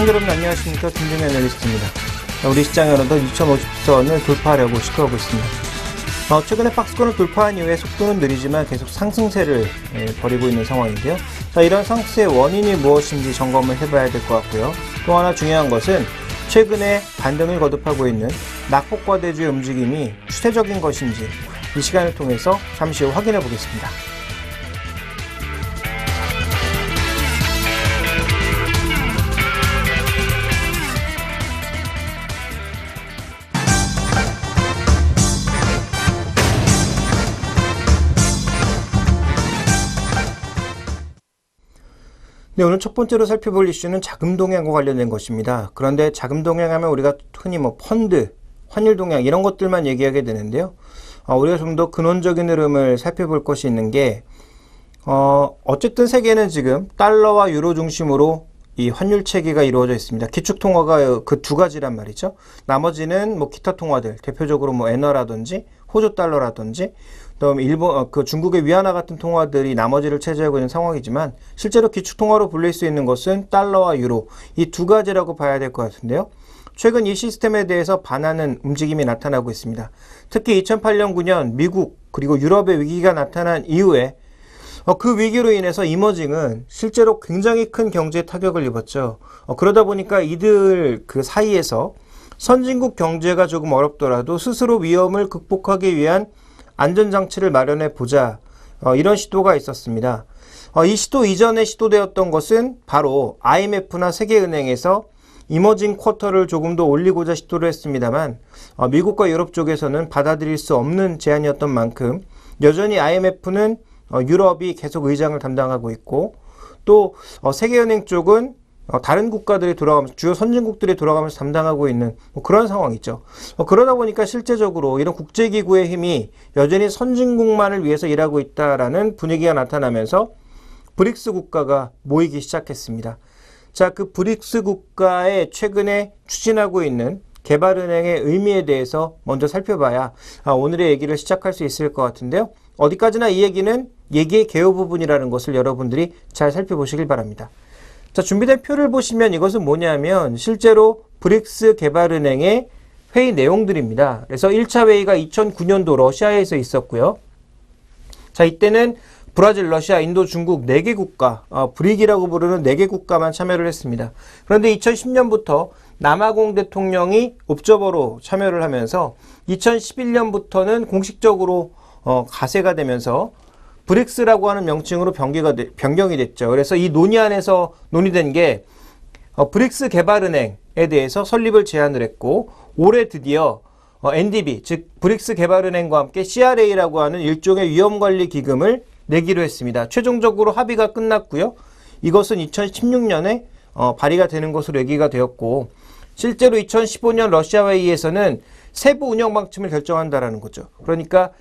여러분 안녕하십니까, 김종현 애널리스트입니다. 우리 시장에서도 2050선을 돌파하려고 시도하고 있습니다. 최근에 박스권을 돌파한 이후에 속도는 느리지만 계속 상승세를 벌이고 있는 상황인데요. 이런 상승의 원인이 무엇인지 점검을 해봐야 될 것 같고요. 또 하나 중요한 것은 최근에 반등을 거듭하고 있는 낙폭과대주의 움직임이 추세적인 것인지 이 시간을 통해서 잠시 후 확인해 보겠습니다. 네, 오늘 첫 번째로 살펴볼 이슈는 자금 동향과 관련된 것입니다. 그런데 자금 동향하면 우리가 흔히 펀드, 환율 동향 이런 것들만 얘기하게 되는데요. 우리가 좀 더 근원적인 흐름을 살펴볼 것이 있는 게 어쨌든 세계는 지금 달러와 유로 중심으로 이 환율 체계가 이루어져 있습니다. 기축 통화가 그 두 가지란 말이죠. 나머지는 기타 통화들, 대표적으로 엔화라든지 호주 달러라든지 그다음에 일본, 중국의 위안화 같은 통화들이 나머지를 차지하고 있는 상황이지만 실제로 기축 통화로 불릴 수 있는 것은 달러와 유로 이 두 가지라고 봐야 될 것 같은데요. 최근 이 시스템에 대해서 반하는 움직임이 나타나고 있습니다. 특히 2008년, 9년 미국 그리고 유럽의 위기가 나타난 이후에 그 위기로 인해서 이머징은 실제로 굉장히 큰 경제 타격을 입었죠. 그러다 보니까 이들 그 사이에서 선진국 경제가 조금 어렵더라도 스스로 위험을 극복하기 위한 안전장치를 마련해 보자, 이런 시도가 있었습니다. 이 시도 이전에 시도되었던 것은 바로 IMF나 세계은행에서 이머징 쿼터를 조금 더 올리고자 시도를 했습니다만 미국과 유럽 쪽에서는 받아들일 수 없는 제안이었던 만큼 여전히 IMF는 유럽이 계속 의장을 담당하고 있고 또 세계은행 쪽은 다른 국가들이 돌아가면서 주요 선진국들이 돌아가면서 담당하고 있는 그런 상황이죠. 그러다 보니까 실제적으로 이런 국제기구의 힘이 여전히 선진국만을 위해서 일하고 있다라는 분위기가 나타나면서 브릭스 국가가 모이기 시작했습니다. 자, 그 브릭스 국가의 최근에 추진하고 있는 개발은행의 의미에 대해서 먼저 살펴봐야 오늘의 얘기를 시작할 수 있을 것 같은데요. 어디까지나 이 얘기는 얘기의 개요 부분이라는 것을 여러분들이 잘 살펴보시길 바랍니다. 자, 준비된 표를 보시면 이것은 뭐냐면 실제로 브릭스 개발은행의 회의 내용들입니다. 그래서 1차 회의가 2009년도 러시아에서 있었고요. 자, 이때는 브라질, 러시아, 인도, 중국 4개 국가, 브릭이라고 부르는 4개 국가만 참여를 했습니다. 그런데 2010년부터 남아공 대통령이 옵저버로 참여를 하면서 2011년부터는 공식적으로 가세가 되면서 브릭스라고 하는 명칭으로 변경이 됐죠. 그래서 이 논의 안에서 논의된 게 브릭스 개발은행에 대해서 설립을 제안을 했고 올해 드디어 NDB, 즉 브릭스 개발은행과 함께 CRA라고 하는 일종의 위험관리 기금을 내기로 했습니다. 최종적으로 합의가 끝났고요. 이것은 2016년에 발의가 되는 것으로 얘기가 되었고 실제로 2015년 러시아 회의에서는 세부 운영 방침을 결정한다라는 거죠. 그러니까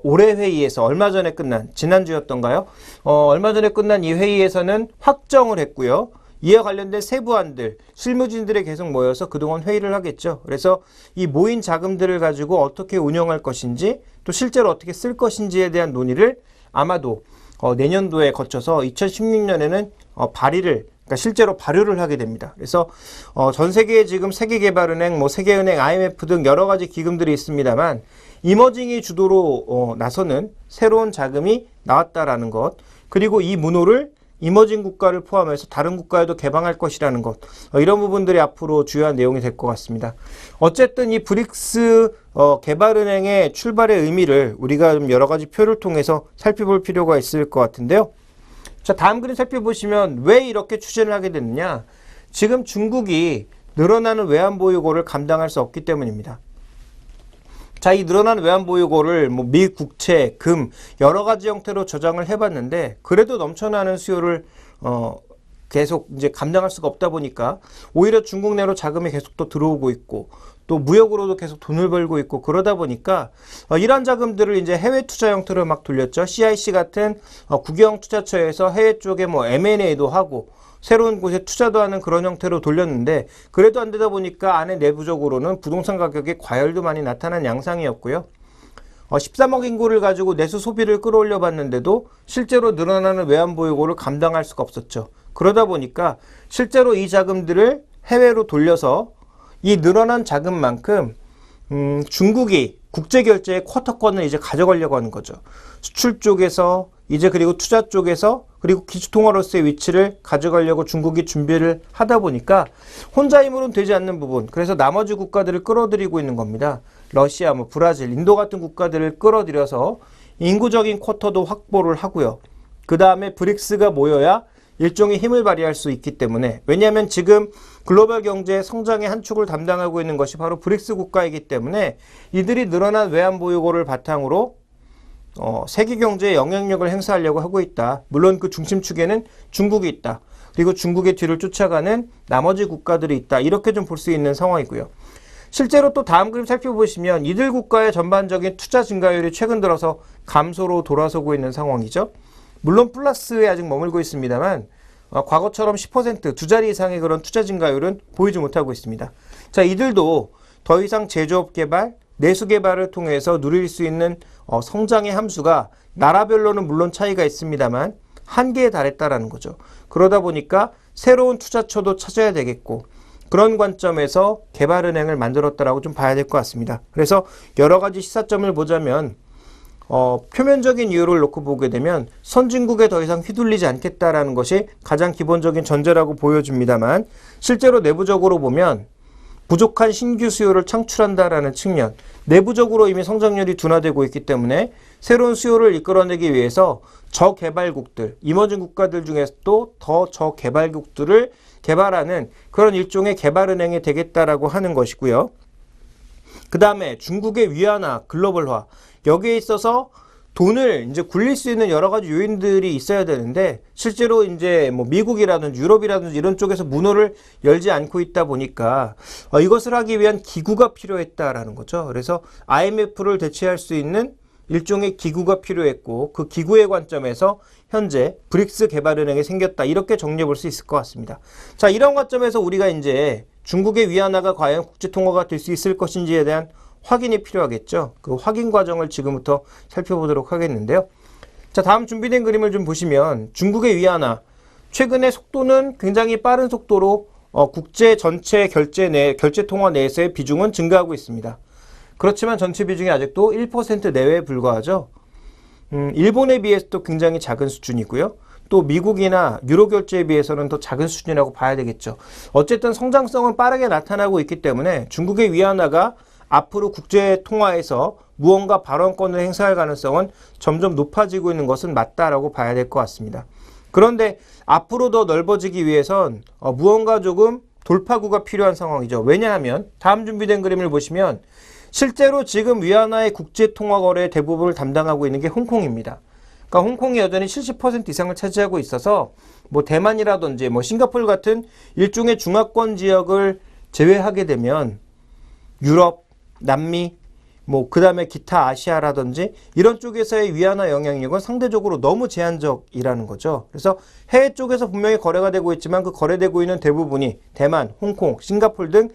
올해 회의에서 얼마 전에 끝난, 지난주였던가요? 얼마 전에 끝난 이 회의에서는 확정을 했고요. 이와 관련된 세부안들, 실무진들이 계속 모여서 그동안 회의를 하겠죠. 그래서 이 모인 자금들을 가지고 어떻게 운영할 것인지 또 실제로 어떻게 쓸 것인지에 대한 논의를 아마도 내년도에 거쳐서 2016년에는 그러니까 실제로 발효를 하게 됩니다. 그래서 전 세계에 지금 세계개발은행, 세계은행, IMF 등 여러 가지 기금들이 있습니다만 이머징이 주도로 나서는 새로운 자금이 나왔다라는 것, 그리고 이 문호를 이머징 국가를 포함해서 다른 국가에도 개방할 것이라는 것, 이런 부분들이 앞으로 주요한 내용이 될 것 같습니다. 어쨌든 이 브릭스 개발은행의 출발의 의미를 우리가 좀 여러 가지 표를 통해서 살펴볼 필요가 있을 것 같은데요. 자, 다음 그림 살펴보시면 왜 이렇게 추진을 하게 됐느냐? 지금 중국이 늘어나는 외환보유고를 감당할 수 없기 때문입니다. 자, 이 늘어나는 외환보유고를 미 국채, 금 여러 가지 형태로 저장을 해봤는데 그래도 넘쳐나는 수요를 계속 이제 감당할 수가 없다 보니까 오히려 중국 내로 자금이 계속 또 들어오고 있고 또 무역으로도 계속 돈을 벌고 있고 그러다 보니까 이러한 자금들을 이제 해외 투자 형태로 막 돌렸죠. CIC 같은 국영 투자처에서 해외 쪽에 뭐 M&A도 하고 새로운 곳에 투자도 하는 그런 형태로 돌렸는데 그래도 안 되다 보니까 안에 내부적으로는 부동산 가격에 과열도 많이 나타난 양상이었고요. 13억 인구를 가지고 내수 소비를 끌어올려 봤는데도 실제로 늘어나는 외환보유고를 감당할 수가 없었죠. 그러다 보니까 실제로 이 자금들을 해외로 돌려서 이 늘어난 자금만큼 중국이 국제결제의 쿼터권을 이제 가져가려고 하는 거죠. 수출 쪽에서 이제 그리고 투자 쪽에서 그리고 기초통화로서의 위치를 가져가려고 중국이 준비를 하다 보니까 혼자 힘으로는 되지 않는 부분, 그래서 나머지 국가들을 끌어들이고 있는 겁니다. 러시아, 뭐 브라질, 인도 같은 국가들을 끌어들여서 인구적인 쿼터도 확보를 하고요. 그 다음에 브릭스가 모여야 일종의 힘을 발휘할 수 있기 때문에, 왜냐하면 지금 글로벌 경제의 성장의 한 축을 담당하고 있는 것이 바로 브릭스 국가이기 때문에 이들이 늘어난 외환보유고를 바탕으로 세계 경제에 영향력을 행사하려고 하고 있다. 물론 그 중심축에는 중국이 있다. 그리고 중국의 뒤를 쫓아가는 나머지 국가들이 있다. 이렇게 좀 볼 수 있는 상황이고요. 실제로 또 다음 그림 살펴보시면 이들 국가의 전반적인 투자 증가율이 최근 들어서 감소로 돌아서고 있는 상황이죠. 물론 플러스에 아직 머물고 있습니다만 과거처럼 10% 두 자리 이상의 그런 투자 증가율은 보이지 못하고 있습니다. 자, 이들도 더 이상 제조업 개발, 내수 개발을 통해서 누릴 수 있는 성장의 함수가 나라별로는 물론 차이가 있습니다만 한계에 달했다라는 거죠. 그러다 보니까 새로운 투자처도 찾아야 되겠고 그런 관점에서 개발은행을 만들었다라고 좀 봐야 될 것 같습니다. 그래서 여러 가지 시사점을 보자면 표면적인 이유를 놓고 보게 되면 선진국에 더 이상 휘둘리지 않겠다라는 것이 가장 기본적인 전제라고 보여집니다만 실제로 내부적으로 보면 부족한 신규 수요를 창출한다라는 측면, 내부적으로 이미 성장률이 둔화되고 있기 때문에 새로운 수요를 이끌어내기 위해서 저개발국들, 이머징 국가들 중에서도 더 저개발국들을 개발하는 그런 일종의 개발은행이 되겠다라고 하는 것이고요. 그 다음에 중국의 위안화, 글로벌화, 여기에 있어서 돈을 이제 굴릴 수 있는 여러 가지 요인들이 있어야 되는데 실제로 이제 뭐 미국이라든지 유럽이라든지 이런 쪽에서 문호를 열지 않고 있다 보니까 이것을 하기 위한 기구가 필요했다라는 거죠. 그래서 IMF를 대체할 수 있는 일종의 기구가 필요했고 그 기구의 관점에서 현재 브릭스 개발은행이 생겼다. 이렇게 정리해 볼 수 있을 것 같습니다. 자, 이런 관점에서 우리가 이제 중국의 위안화가 과연 국제통화가 될 수 있을 것인지에 대한 확인이 필요하겠죠. 그 확인 과정을 지금부터 살펴보도록 하겠는데요. 자, 다음 준비된 그림을 좀 보시면 중국의 위안화 최근에 속도는 굉장히 빠른 속도로 국제 전체 결제 통화 내에서의 비중은 증가하고 있습니다. 그렇지만 전체 비중이 아직도 1% 내외에 불과하죠. 일본에 비해서도 굉장히 작은 수준이고요. 또 미국이나 유로 결제에 비해서는 더 작은 수준이라고 봐야 되겠죠. 어쨌든 성장성은 빠르게 나타나고 있기 때문에 중국의 위안화가 앞으로 국제 통화에서 무언가 발언권을 행사할 가능성은 점점 높아지고 있는 것은 맞다라고 봐야 될 것 같습니다. 그런데 앞으로 더 넓어지기 위해선 무언가 조금 돌파구가 필요한 상황이죠. 왜냐하면 다음 준비된 그림을 보시면 실제로 지금 위안화의 국제 통화 거래의 대부분을 담당하고 있는 게 홍콩입니다. 그러니까 홍콩이 여전히 70% 이상을 차지하고 있어서 뭐 대만이라든지 뭐 싱가포르 같은 일종의 중화권 지역을 제외하게 되면 유럽, 남미, 뭐 그 다음에 기타 아시아라든지 이런 쪽에서의 위안화 영향력은 상대적으로 너무 제한적이라는 거죠. 그래서 해외 쪽에서 분명히 거래가 되고 있지만 그 거래되고 있는 대부분이 대만, 홍콩, 싱가포르 등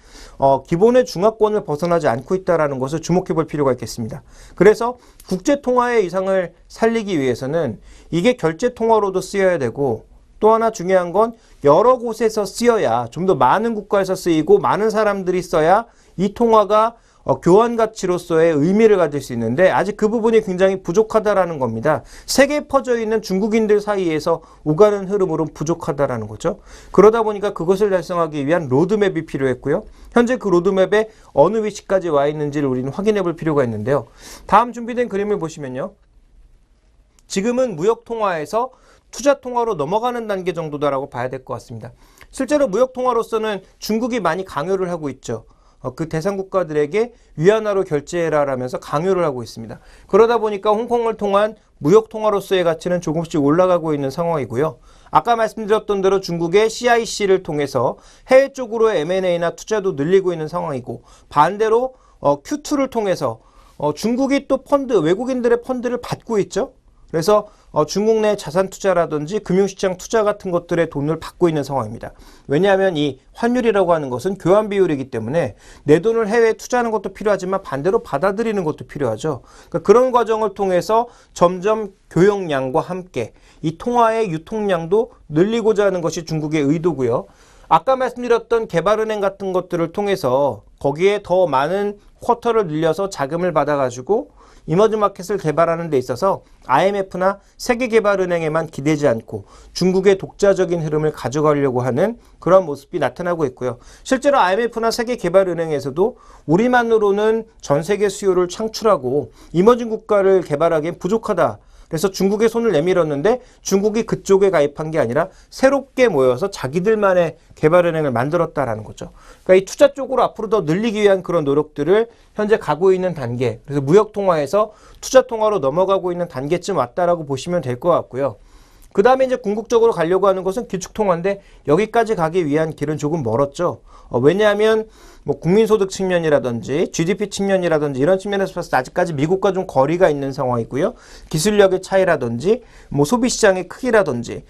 기본의 중화권을 벗어나지 않고 있다는 것을 주목해 볼 필요가 있겠습니다. 그래서 국제통화의 이상을 살리기 위해서는 이게 결제통화로도 쓰여야 되고 또 하나 중요한 건 여러 곳에서 쓰여야 좀 더 많은 국가에서 쓰이고 많은 사람들이 써야 이 통화가 교환 가치로서의 의미를 가질 수 있는데 아직 그 부분이 굉장히 부족하다라는 겁니다. 세계에 퍼져 있는 중국인들 사이에서 오가는 흐름으로 부족하다라는 거죠. 그러다 보니까 그것을 달성하기 위한 로드맵이 필요했고요. 현재 그 로드맵에 어느 위치까지 와 있는지를 우리는 확인해 볼 필요가 있는데요. 다음 준비된 그림을 보시면요. 지금은 무역통화에서 투자통화로 넘어가는 단계 정도다라고 봐야 될 것 같습니다. 실제로 무역통화로서는 중국이 많이 강요를 하고 있죠. 그 대상 국가들에게 위안화로 결제해라라면서 강요를 하고 있습니다. 그러다 보니까 홍콩을 통한 무역 통화로서의 가치는 조금씩 올라가고 있는 상황이고요. 아까 말씀드렸던 대로 중국의 CIC를 통해서 해외 쪽으로의 M&A나 투자도 늘리고 있는 상황이고, 반대로 Q2를 통해서 중국이 또 외국인들의 펀드를 받고 있죠. 그래서 중국 내 자산 투자라든지 금융시장 투자 같은 것들의 돈을 받고 있는 상황입니다. 왜냐하면 이 환율이라고 하는 것은 교환 비율이기 때문에 내 돈을 해외에 투자하는 것도 필요하지만 반대로 받아들이는 것도 필요하죠. 그러니까 그런 과정을 통해서 점점 교역량과 함께 이 통화의 유통량도 늘리고자 하는 것이 중국의 의도고요. 아까 말씀드렸던 개발은행 같은 것들을 통해서 거기에 더 많은 쿼터를 늘려서 자금을 받아가지고 이머징 마켓을 개발하는 데 있어서 IMF나 세계개발은행에만 기대지 않고 중국의 독자적인 흐름을 가져가려고 하는 그런 모습이 나타나고 있고요. 실제로 IMF나 세계개발은행에서도 우리만으로는 전 세계 수요를 창출하고 이머징 국가를 개발하기엔 부족하다. 그래서 중국에 손을 내밀었는데 중국이 그쪽에 가입한 게 아니라 새롭게 모여서 자기들만의 개발은행을 만들었다라는 거죠. 그러니까 이 투자 쪽으로 앞으로 더 늘리기 위한 그런 노력들을 현재 가고 있는 단계, 그래서 무역통화에서 투자통화로 넘어가고 있는 단계쯤 왔다라고 보시면 될 것 같고요. 그 다음에 이제 궁극적으로 가려고 하는 것은 기축통화인데 여기까지 가기 위한 길은 조금 멀었죠. 왜냐하면 뭐 국민소득 측면이라든지 GDP 측면이라든지 이런 측면에서 봤을 때 아직까지 미국과 좀 거리가 있는 상황이고요. 기술력의 차이라든지 뭐 소비시장의 크기라든지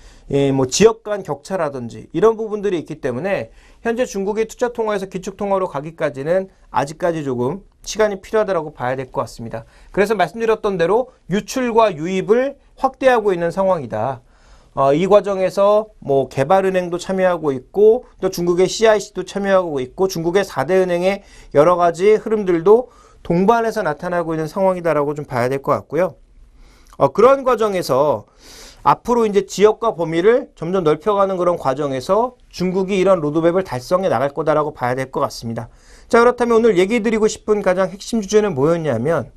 뭐 지역 간 격차라든지 이런 부분들이 있기 때문에 현재 중국의 투자통화에서 기축통화로 가기까지는 아직까지 조금 시간이 필요하다고 봐야 될 것 같습니다. 그래서 말씀드렸던 대로 유출과 유입을 확대하고 있는 상황이다. 이 과정에서 뭐 개발은행도 참여하고 있고 또 중국의 CIC도 참여하고 있고 중국의 4대 은행의 여러 가지 흐름들도 동반해서 나타나고 있는 상황이다라고 좀 봐야 될 것 같고요. 그런 과정에서 앞으로 이제 지역과 범위를 점점 넓혀가는 그런 과정에서 중국이 이런 로드맵을 달성해 나갈 거다라고 봐야 될 것 같습니다. 자, 그렇다면 오늘 얘기 드리고 싶은 가장 핵심 주제는 뭐였냐면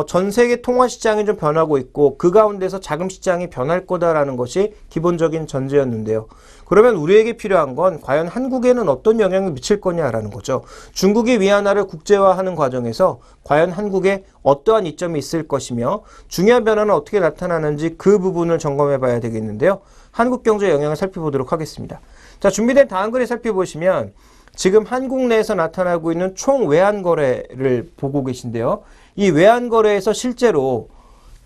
전 세계 통화 시장이 좀 변하고 있고 그 가운데서 자금 시장이 변할 거다라는 것이 기본적인 전제였는데요. 그러면 우리에게 필요한 건 과연 한국에는 어떤 영향을 미칠 거냐라는 거죠. 중국이 위안화를 국제화하는 과정에서 과연 한국에 어떠한 이점이 있을 것이며 중요한 변화는 어떻게 나타나는지 그 부분을 점검해 봐야 되겠는데요. 한국 경제의 영향을 살펴보도록 하겠습니다. 자, 준비된 다음 글을 살펴보시면 지금 한국 내에서 나타나고 있는 총 외환 거래를 보고 계신데요. 이 외환 거래에서 실제로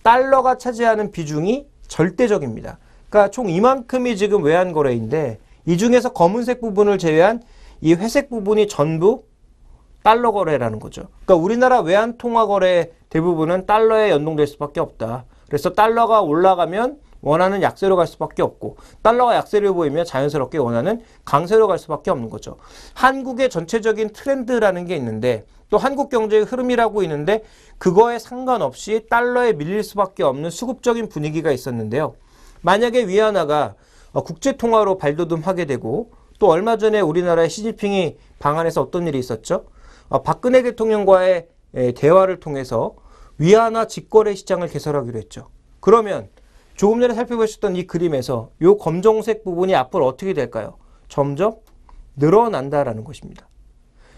달러가 차지하는 비중이 절대적입니다. 그러니까 총 이만큼이 지금 외환 거래인데 이 중에서 검은색 부분을 제외한 이 회색 부분이 전부 달러 거래라는 거죠. 그러니까 우리나라 외환 통화 거래 대부분은 달러에 연동될 수밖에 없다. 그래서 달러가 올라가면 원하는 약세로 갈 수밖에 없고 달러가 약세를 보이면 자연스럽게 원하는 강세로 갈 수밖에 없는 거죠. 한국의 전체적인 트렌드라는 게 있는데 또 한국 경제의 흐름이라고 있는데 그거에 상관없이 달러에 밀릴 수밖에 없는 수급적인 분위기가 있었는데요. 만약에 위안화가 국제통화로 발돋움하게 되고 또 얼마 전에 우리나라의 시진핑이 방한해서 어떤 일이 있었죠? 박근혜 대통령과의 대화를 통해서 위안화 직거래 시장을 개설하기로 했죠. 그러면 조금 전에 살펴보셨던 이 그림에서 이 검정색 부분이 앞으로 어떻게 될까요? 점점 늘어난다라는 것입니다.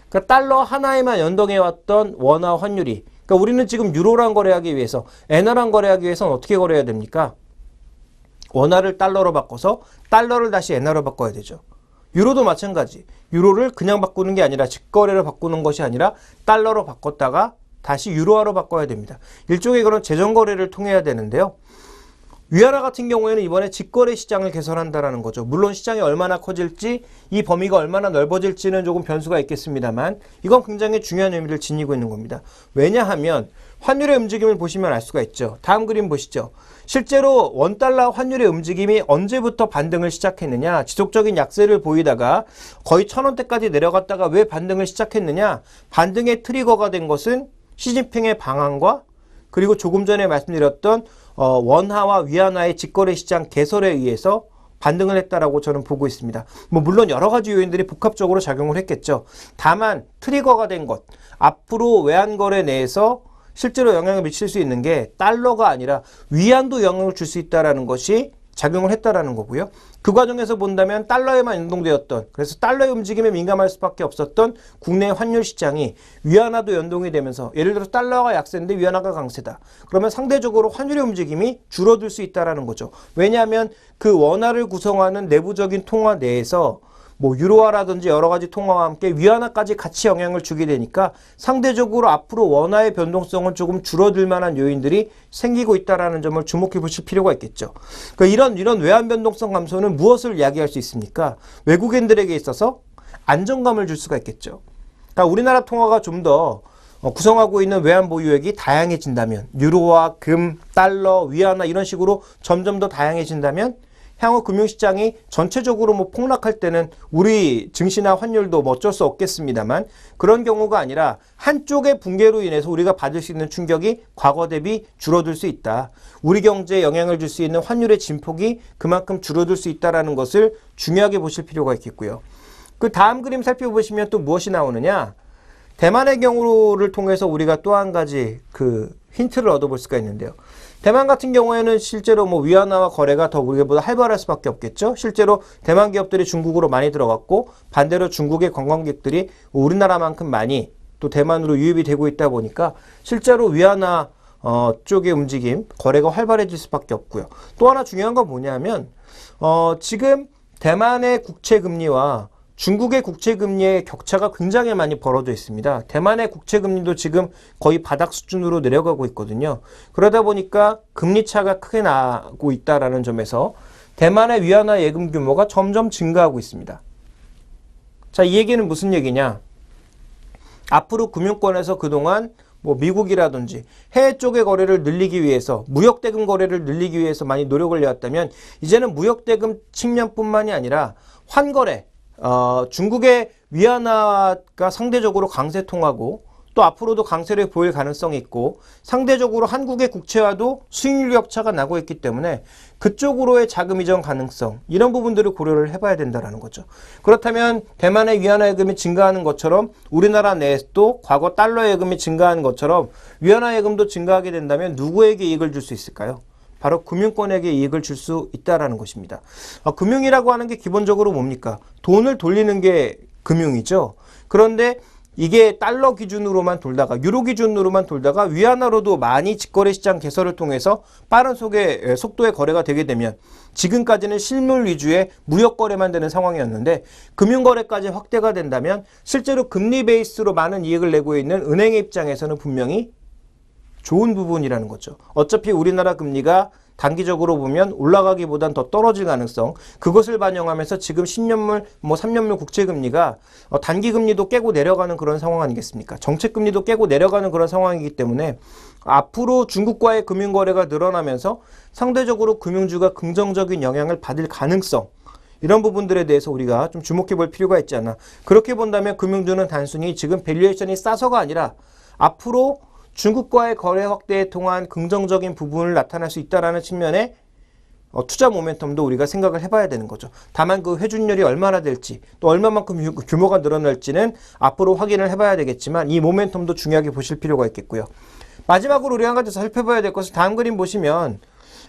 그러니까 달러 하나에만 연동해왔던 원화 환율이, 그러니까 우리는 지금 유로랑 거래하기 위해서, 엔화랑 거래하기 위해서는 어떻게 거래해야 됩니까? 원화를 달러로 바꿔서 달러를 다시 엔화로 바꿔야 되죠. 유로도 마찬가지. 유로를 그냥 바꾸는 게 아니라 직거래로 바꾸는 것이 아니라 달러로 바꿨다가 다시 유로화로 바꿔야 됩니다. 일종의 그런 재정거래를 통해야 되는데요. 위안화 같은 경우에는 이번에 직거래 시장을 개설한다라는 거죠. 물론 시장이 얼마나 커질지 이 범위가 얼마나 넓어질지는 조금 변수가 있겠습니다만 이건 굉장히 중요한 의미를 지니고 있는 겁니다. 왜냐하면 환율의 움직임을 보시면 알 수가 있죠. 다음 그림 보시죠. 실제로 원달러 환율의 움직임이 언제부터 반등을 시작했느냐, 지속적인 약세를 보이다가 거의 1,000원대까지 내려갔다가 왜 반등을 시작했느냐, 반등의 트리거가 된 것은 시진핑의 방한과 그리고 조금 전에 말씀드렸던 원화와 위안화의 직거래 시장 개설에 의해서 반등을 했다라고 저는 보고 있습니다. 물론 여러 가지 요인들이 복합적으로 작용을 했겠죠. 다만 트리거가 된 것, 앞으로 외환거래 내에서 실제로 영향을 미칠 수 있는 게 달러가 아니라 위안도 영향을 줄 수 있다는 것이 작용을 했다라는 거고요. 그 과정에서 본다면 달러에만 연동되었던, 그래서 달러의 움직임에 민감할 수밖에 없었던 국내 환율 시장이 위안화도 연동이 되면서, 예를 들어서 달러가 약세인데 위안화가 강세다. 그러면 상대적으로 환율의 움직임이 줄어들 수 있다는 거죠. 왜냐하면 그 원화를 구성하는 내부적인 통화 내에서 뭐 유로화라든지 여러 가지 통화와 함께 위안화까지 같이 영향을 주게 되니까 상대적으로 앞으로 원화의 변동성은 조금 줄어들 만한 요인들이 생기고 있다는 점을 주목해 보실 필요가 있겠죠. 그러니까 이런 외환 변동성 감소는 무엇을 이야기할 수 있습니까? 외국인들에게 있어서 안정감을 줄 수가 있겠죠. 그러니까 우리나라 통화가 좀 더 구성하고 있는 외환 보유액이 다양해진다면, 유로화, 금, 달러, 위안화 이런 식으로 점점 더 다양해진다면 향후 금융시장이 전체적으로 뭐 폭락할 때는 우리 증시나 환율도 뭐 어쩔 수 없겠습니다만, 그런 경우가 아니라 한쪽의 붕괴로 인해서 우리가 받을 수 있는 충격이 과거 대비 줄어들 수 있다. 우리 경제에 영향을 줄 수 있는 환율의 진폭이 그만큼 줄어들 수 있다는 것을 중요하게 보실 필요가 있겠고요. 그 다음 그림 살펴보시면 또 무엇이 나오느냐? 대만의 경우를 통해서 우리가 또 한 가지 그 힌트를 얻어볼 수가 있는데요. 대만 같은 경우에는 실제로 뭐 위안화와 거래가 더 우리보다 활발할 수밖에 없겠죠. 실제로 대만 기업들이 중국으로 많이 들어갔고, 반대로 중국의 관광객들이 우리나라만큼 많이 또 대만으로 유입이 되고 있다 보니까 실제로 위안화 쪽의 움직임, 거래가 활발해질 수밖에 없고요. 또 하나 중요한 건 뭐냐면 지금 대만의 국채금리와 중국의 국채금리의 격차가 굉장히 많이 벌어져 있습니다. 대만의 국채금리도 지금 거의 바닥 수준으로 내려가고 있거든요. 그러다 보니까 금리 차가 크게 나고 있다는 점에서 대만의 위안화 예금 규모가 점점 증가하고 있습니다. 자, 이 얘기는 무슨 얘기냐? 앞으로 금융권에서 그동안 뭐 미국이라든지 해외 쪽의 거래를 늘리기 위해서, 무역대금 거래를 늘리기 위해서 많이 노력을 해왔다면, 이제는 무역대금 측면뿐만이 아니라 환거래, 중국의 위안화가 상대적으로 강세통하고 또 앞으로도 강세를 보일 가능성이 있고, 상대적으로 한국의 국채와도 수익률 격차가 나고 있기 때문에 그쪽으로의 자금 이전 가능성, 이런 부분들을 고려를 해봐야 된다는 거죠. 그렇다면 대만의 위안화 예금이 증가하는 것처럼 우리나라 내에서도 과거 달러 예금이 증가하는 것처럼 위안화 예금도 증가하게 된다면 누구에게 이익을 줄 수 있을까요? 바로 금융권에게 이익을 줄 수 있다는 것입니다. 금융이라고 하는 게 기본적으로 뭡니까? 돈을 돌리는 게 금융이죠. 그런데 이게 달러 기준으로만 돌다가, 유로 기준으로만 돌다가 위안화로도 많이 직거래 시장 개설을 통해서 빠른 속도의 거래가 되게 되면, 지금까지는 실물 위주의 무역 거래만 되는 상황이었는데 금융거래까지 확대가 된다면 실제로 금리 베이스로 많은 이익을 내고 있는 은행의 입장에서는 분명히 좋은 부분이라는 거죠. 어차피 우리나라 금리가 단기적으로 보면 올라가기보단 더 떨어질 가능성, 그것을 반영하면서 지금 10년물, 뭐 3년물 국채금리가 단기금리도 깨고 내려가는 그런 상황 아니겠습니까? 정책금리도 깨고 내려가는 그런 상황이기 때문에 앞으로 중국과의 금융거래가 늘어나면서 상대적으로 금융주가 긍정적인 영향을 받을 가능성, 이런 부분들에 대해서 우리가 좀 주목해 볼 필요가 있지 않나. 그렇게 본다면 금융주는 단순히 지금 밸류에이션이 싸서가 아니라 앞으로 중국과의 거래 확대에 통한 긍정적인 부분을 나타날 수 있다는 측면에 투자 모멘텀도 우리가 생각을 해봐야 되는 거죠. 다만 그 회준율이 얼마나 될지, 또 얼마만큼 규모가 늘어날지는 앞으로 확인을 해봐야 되겠지만, 이 모멘텀도 중요하게 보실 필요가 있겠고요. 마지막으로 우리 한 가지 살펴봐야 될 것은, 다음 그림 보시면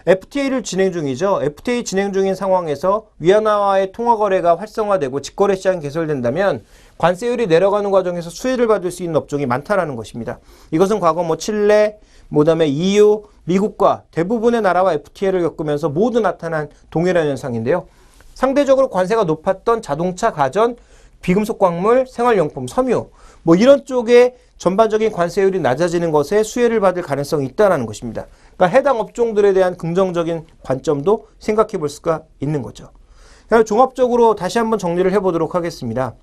FTA를 진행 중이죠. FTA 진행 중인 상황에서 위안화와의 통화 거래가 활성화되고 직거래 시장이 개설된다면 관세율이 내려가는 과정에서 수혜를 받을 수 있는 업종이 많다라는 것입니다. 이것은 과거 뭐 칠레, 그다음에 EU, 미국과 대부분의 나라와 FTA를 겪으면서 모두 나타난 동일한 현상인데요. 상대적으로 관세가 높았던 자동차, 가전, 비금속 광물, 생활용품, 섬유, 뭐 이런 쪽에 전반적인 관세율이 낮아지는 것에 수혜를 받을 가능성이 있다는 것입니다. 그러니까 해당 업종들에 대한 긍정적인 관점도 생각해 볼 수가 있는 거죠. 그래서 종합적으로 다시 한번 정리를 해보도록 하겠습니다.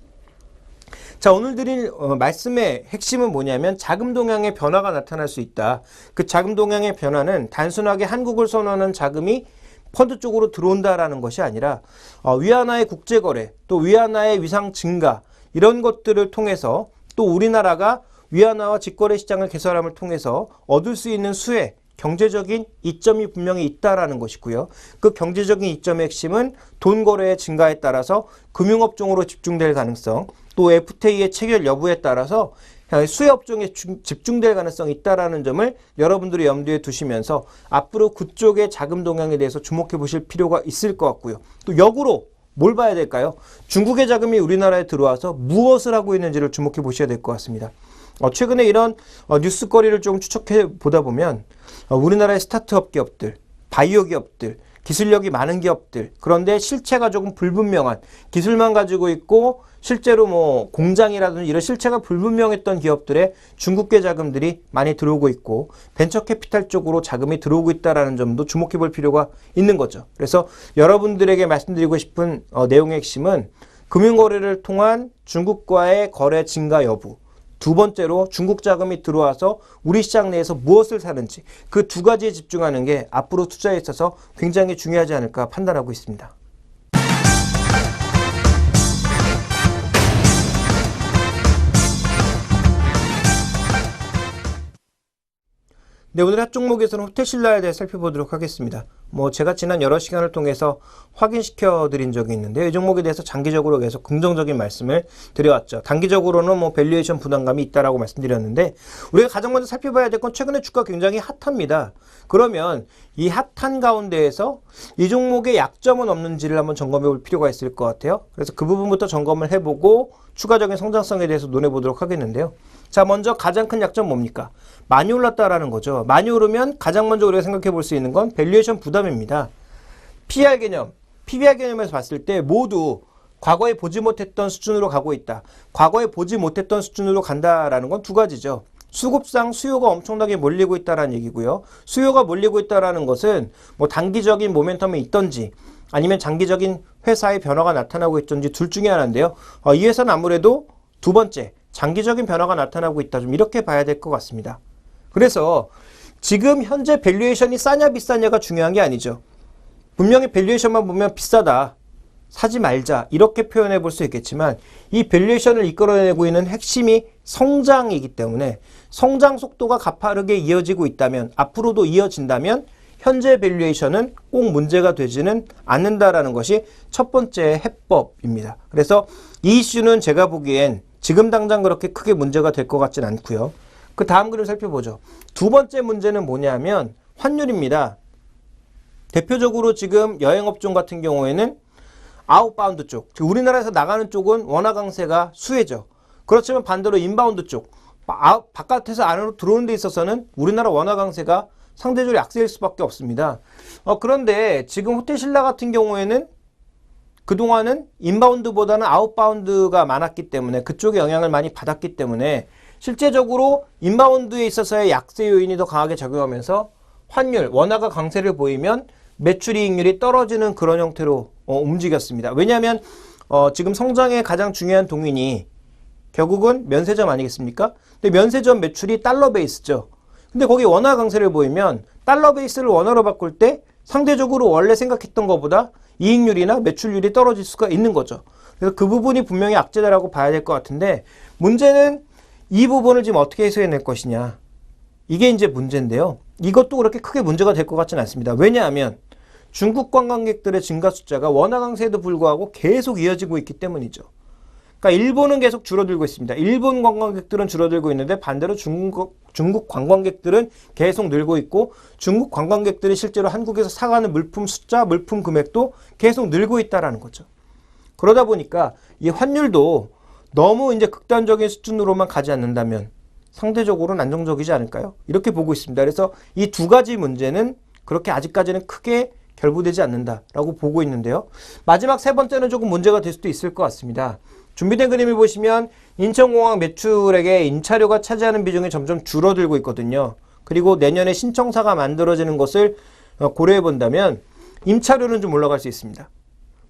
자, 오늘 드린 말씀의 핵심은 뭐냐면 자금 동향의 변화가 나타날 수 있다. 그 자금 동향의 변화는 단순하게 한국을 선호하는 자금이 펀드 쪽으로 들어온다라는 것이 아니라 위안화의 국제거래, 또 위안화의 위상 증가, 이런 것들을 통해서 또 우리나라가 위안화와 직거래 시장을 개설함을 통해서 얻을 수 있는 수혜, 경제적인 이점이 분명히 있다라는 것이고요. 그 경제적인 이점의 핵심은 돈 거래의 증가에 따라서 금융업종으로 집중될 가능성, 또 FTA의 체결 여부에 따라서 수혜 업종에 집중될 가능성이 있다는 점을 여러분들이 염두에 두시면서 앞으로 그쪽의 자금 동향에 대해서 주목해 보실 필요가 있을 것 같고요. 또 역으로 뭘 봐야 될까요? 중국의 자금이 우리나라에 들어와서 무엇을 하고 있는지를 주목해 보셔야 될 것 같습니다. 최근에 이런 뉴스거리를 좀 추적해 보다 보면 우리나라의 스타트업 기업들, 바이오 기업들, 기술력이 많은 기업들, 그런데 실체가 조금 불분명한, 기술만 가지고 있고 실제로 뭐 공장이라든지 이런 실체가 불분명했던 기업들의 중국계 자금들이 많이 들어오고 있고 벤처 캐피탈 쪽으로 자금이 들어오고 있다는 점도 주목해 볼 필요가 있는 거죠. 그래서 여러분들에게 말씀드리고 싶은 내용의 핵심은 금융거래를 통한 중국과의 거래 증가 여부, 두 번째로 중국 자금이 들어와서 우리 시장 내에서 무엇을 사는지 그 두 가지에 집중하는 게 앞으로 투자에 있어서 굉장히 중요하지 않을까 판단하고 있습니다. 네, 오늘 핫 종목에서는 호텔신라에 대해 살펴보도록 하겠습니다. 제가 지난 여러 시간을 통해서 확인시켜 드린 적이 있는데 이 종목에 대해서 장기적으로 계속 긍정적인 말씀을 드려왔죠. 단기적으로는 밸류에이션 부담감이 있다라고 말씀드렸는데 우리가 가장 먼저 살펴봐야 될 건 최근에 주가 굉장히 핫합니다. 그러면 이 핫한 가운데에서 이 종목의 약점은 없는지를 한번 점검해 볼 필요가 있을 것 같아요. 그래서 그 부분부터 점검을 해보고 추가적인 성장성에 대해서 논해보도록 하겠는데요. 자, 먼저 가장 큰 약점 뭡니까? 많이 올랐다라는 거죠. 많이 오르면 가장 먼저 우리가 생각해 볼 수 있는 건 밸류에이션 부담입니다. PER 개념, PBR 개념에서 봤을 때 모두 과거에 보지 못했던 수준으로 가고 있다. 과거에 보지 못했던 수준으로 간다라는 건 두 가지죠. 수급상 수요가 엄청나게 몰리고 있다는 얘기고요. 수요가 몰리고 있다는 것은 단기적인 모멘텀이 있던지 아니면 장기적인 회사의 변화가 나타나고 있던지 둘 중에 하나인데요. 이 회사는 아무래도 두 번째, 장기적인 변화가 나타나고 있다. 좀 이렇게 봐야 될 것 같습니다. 그래서 지금 현재 밸류에이션이 싸냐 비싸냐가 중요한 게 아니죠. 분명히 밸류에이션만 보면 비싸다, 사지 말자 이렇게 표현해 볼 수 있겠지만 이 밸류에이션을 이끌어내고 있는 핵심이 성장이기 때문에 성장 속도가 가파르게 이어지고 있다면, 앞으로도 이어진다면 현재 밸류에이션은 꼭 문제가 되지는 않는다라는 것이 첫 번째 해법입니다. 그래서 이 이슈는 제가 보기엔 지금 당장 그렇게 크게 문제가 될 것 같진 않고요. 그 다음 그림 살펴보죠. 두 번째 문제는 뭐냐면 환율입니다. 대표적으로 지금 여행업종 같은 경우에는 아웃바운드 쪽, 즉 우리나라에서 나가는 쪽은 원화 강세가 수혜죠. 그렇지만 반대로 인바운드 쪽, 바깥에서 안으로 들어오는 데 있어서는 우리나라 원화 강세가 상대적으로 약세일 수밖에 없습니다. 그런데 지금 호텔신라 같은 경우에는 그동안은 인바운드보다는 아웃바운드가 많았기 때문에 그쪽에 영향을 많이 받았기 때문에 실제적으로 인바운드에 있어서의 약세 요인이 더 강하게 작용하면서 환율, 원화가 강세를 보이면 매출이익률이 떨어지는 그런 형태로 움직였습니다. 왜냐하면 지금 성장의 가장 중요한 동인이 결국은 면세점 아니겠습니까? 근데 면세점 매출이 달러 베이스죠. 근데 거기 원화 강세를 보이면 달러 베이스를 원화로 바꿀 때 상대적으로 원래 생각했던 것보다 이익률이나 매출률이 떨어질 수가 있는 거죠. 그래서 그 부분이 분명히 악재다라고 봐야 될 것 같은데 문제는 이 부분을 지금 어떻게 해소해낼 것이냐. 이게 이제 문제인데요. 이것도 그렇게 크게 문제가 될 것 같지는 않습니다. 왜냐하면 중국 관광객들의 증가 숫자가 원화 강세에도 불구하고 계속 이어지고 있기 때문이죠. 그러니까 일본은 계속 줄어들고 있습니다. 일본 관광객들은 줄어들고 있는데 반대로 중국 관광객들은 계속 늘고 있고 중국 관광객들이 실제로 한국에서 사가는 물품 숫자, 물품 금액도 계속 늘고 있다라는 거죠. 그러다 보니까 이 환율도 너무 이제 극단적인 수준으로만 가지 않는다면 상대적으로는 안정적이지 않을까요? 이렇게 보고 있습니다. 그래서 이 두 가지 문제는 그렇게 아직까지는 크게 결부되지 않는다라고 보고 있는데요. 마지막 세 번째는 조금 문제가 될 수도 있을 것 같습니다. 준비된 그림을 보시면 인천공항 매출액에 임차료가 차지하는 비중이 점점 줄어들고 있거든요. 그리고 내년에 신청사가 만들어지는 것을 고려해 본다면 임차료는 좀 올라갈 수 있습니다.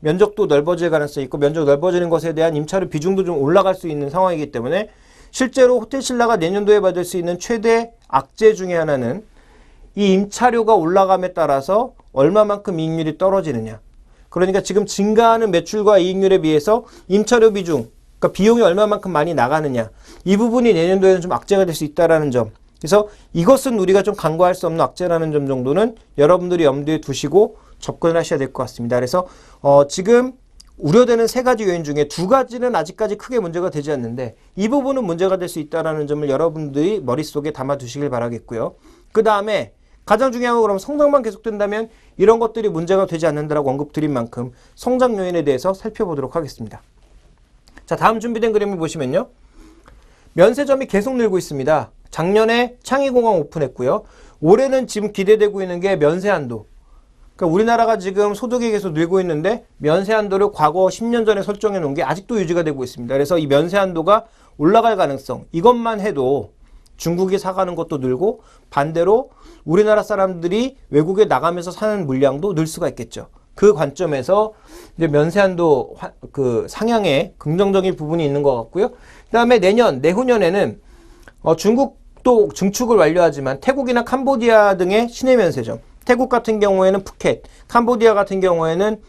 면적도 넓어질 가능성이 있고 면적 넓어지는 것에 대한 임차료 비중도 좀 올라갈 수 있는 상황이기 때문에 실제로 호텔신라가 내년도에 받을 수 있는 최대 악재 중에 하나는 이 임차료가 올라감에 따라서 얼마만큼 이익률이 떨어지느냐. 그러니까 지금 증가하는 매출과 이익률에 비해서 임차료 비중, 그러니까 비용이 얼마만큼 많이 나가느냐. 이 부분이 내년도에는 좀 악재가 될 수 있다는 점. 그래서 이것은 우리가 좀 간과할 수 없는 악재라는 점 정도는 여러분들이 염두에 두시고 접근을 하셔야 될 것 같습니다. 그래서 지금 우려되는 세 가지 요인 중에 두 가지는 아직까지 크게 문제가 되지 않는데 이 부분은 문제가 될 수 있다는 점을 여러분들이 머릿속에 담아 두시길 바라겠고요. 그 다음에 가장 중요한 건 그럼 성장만 계속된다면 이런 것들이 문제가 되지 않는다라고 언급드린 만큼 성장 요인에 대해서 살펴보도록 하겠습니다. 자, 다음 준비된 그림을 보시면요. 면세점이 계속 늘고 있습니다. 작년에 창의공항 오픈했고요. 올해는 지금 기대되고 있는 게 면세한도. 그러니까 우리나라가 지금 소득이 계속 늘고 있는데 면세한도를 과거 10년 전에 설정해 놓은 게 아직도 유지가 되고 있습니다. 그래서 이 면세한도가 올라갈 가능성, 이것만 해도 중국이 사가는 것도 늘고 반대로 우리나라 사람들이 외국에 나가면서 사는 물량도 늘 수가 있겠죠. 그 관점에서 이제 면세한도 그 상향에 긍정적인 부분이 있는 것 같고요. 그다음에 내후년에는 중국도 증축을 완료하지만 태국이나 캄보디아 등의 시내 면세점, 태국 같은 경우에는 푸켓, 캄보디아 같은 경우에는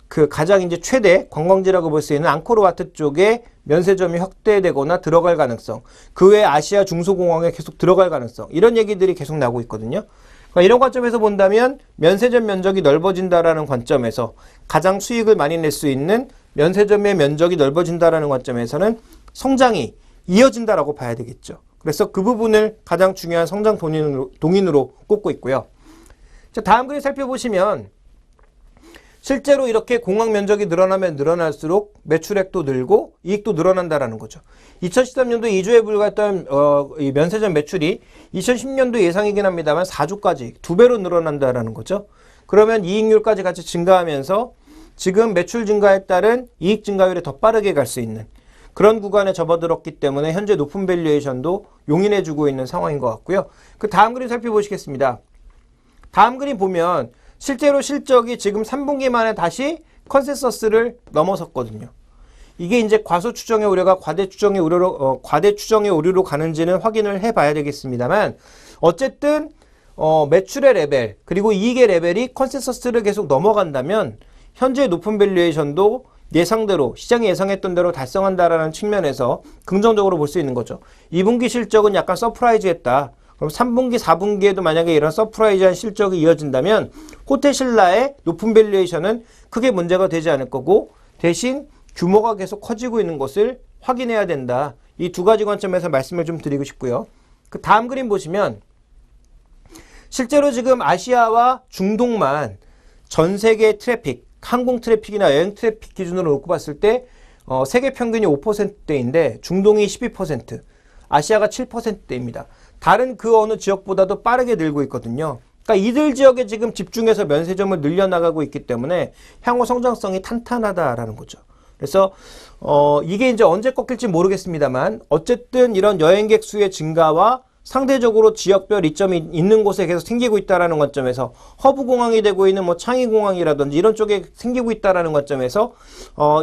그 가장 이제 최대 관광지라고 볼 수 있는 앙코르와트 쪽에 면세점이 확대되거나 들어갈 가능성, 그 외 아시아 중소공항에 계속 들어갈 가능성, 이런 얘기들이 계속 나오고 있거든요. 그러니까 이런 관점에서 본다면 면세점 면적이 넓어진다라는 관점에서 가장 수익을 많이 낼 수 있는 면세점의 면적이 넓어진다라는 관점에서는 성장이 이어진다라고 봐야 되겠죠. 그래서 그 부분을 가장 중요한 성장 동인으로 꼽고 있고요. 자, 다음 그림 살펴보시면 실제로 이렇게 공항 면적이 늘어나면 늘어날수록 매출액도 늘고 이익도 늘어난다라는 거죠. 2013년도 2조에 불과했던 이 면세점 매출이 2010년도 예상이긴 합니다만 4조까지 2배로 늘어난다라는 거죠. 그러면 이익률까지 같이 증가하면서 지금 매출 증가에 따른 이익 증가율에 더 빠르게 갈 수 있는 그런 구간에 접어들었기 때문에 현재 높은 밸류에이션도 용인해주고 있는 상황인 것 같고요. 그 다음 그림 살펴보시겠습니다. 다음 그림 보면 실제로 실적이 지금 3분기 만에 다시 컨센서스를 넘어섰거든요. 이게 이제 과소 추정의 우려가 과대 추정의 우려로 가는지는 확인을 해봐야 되겠습니다만 어쨌든 매출의 레벨 그리고 이익의 레벨이 컨센서스를 계속 넘어간다면 현재 높은 밸류에이션도 예상대로 시장이 예상했던 대로 달성한다라는 측면에서 긍정적으로 볼 수 있는 거죠. 2분기 실적은 약간 서프라이즈했다. 그럼 3분기, 4분기에도 만약에 이런 서프라이즈한 실적이 이어진다면 호텔신라의 높은 밸류에이션은 크게 문제가 되지 않을 거고 대신 규모가 계속 커지고 있는 것을 확인해야 된다. 이 두 가지 관점에서 말씀을 좀 드리고 싶고요. 그 다음 그림 보시면 실제로 지금 아시아와 중동만 전 세계 트래픽, 항공 트래픽이나 여행 트래픽 기준으로 놓고 봤을 때 세계 평균이 5%대인데 중동이 12%, 아시아가 7%대입니다. 다른 그 어느 지역보다도 빠르게 늘고 있거든요. 그러니까 이들 지역에 지금 집중해서 면세점을 늘려나가고 있기 때문에 향후 성장성이 탄탄하다라는 거죠. 그래서 이게 이제 언제 꺾일지 모르겠습니다만 어쨌든 이런 여행객 수의 증가와 상대적으로 지역별 이점이 있는 곳에 계속 생기고 있다라는 관점에서 허브 공항이 되고 있는 뭐 창의공항이라든지 이런 쪽에 생기고 있다라는 관점에서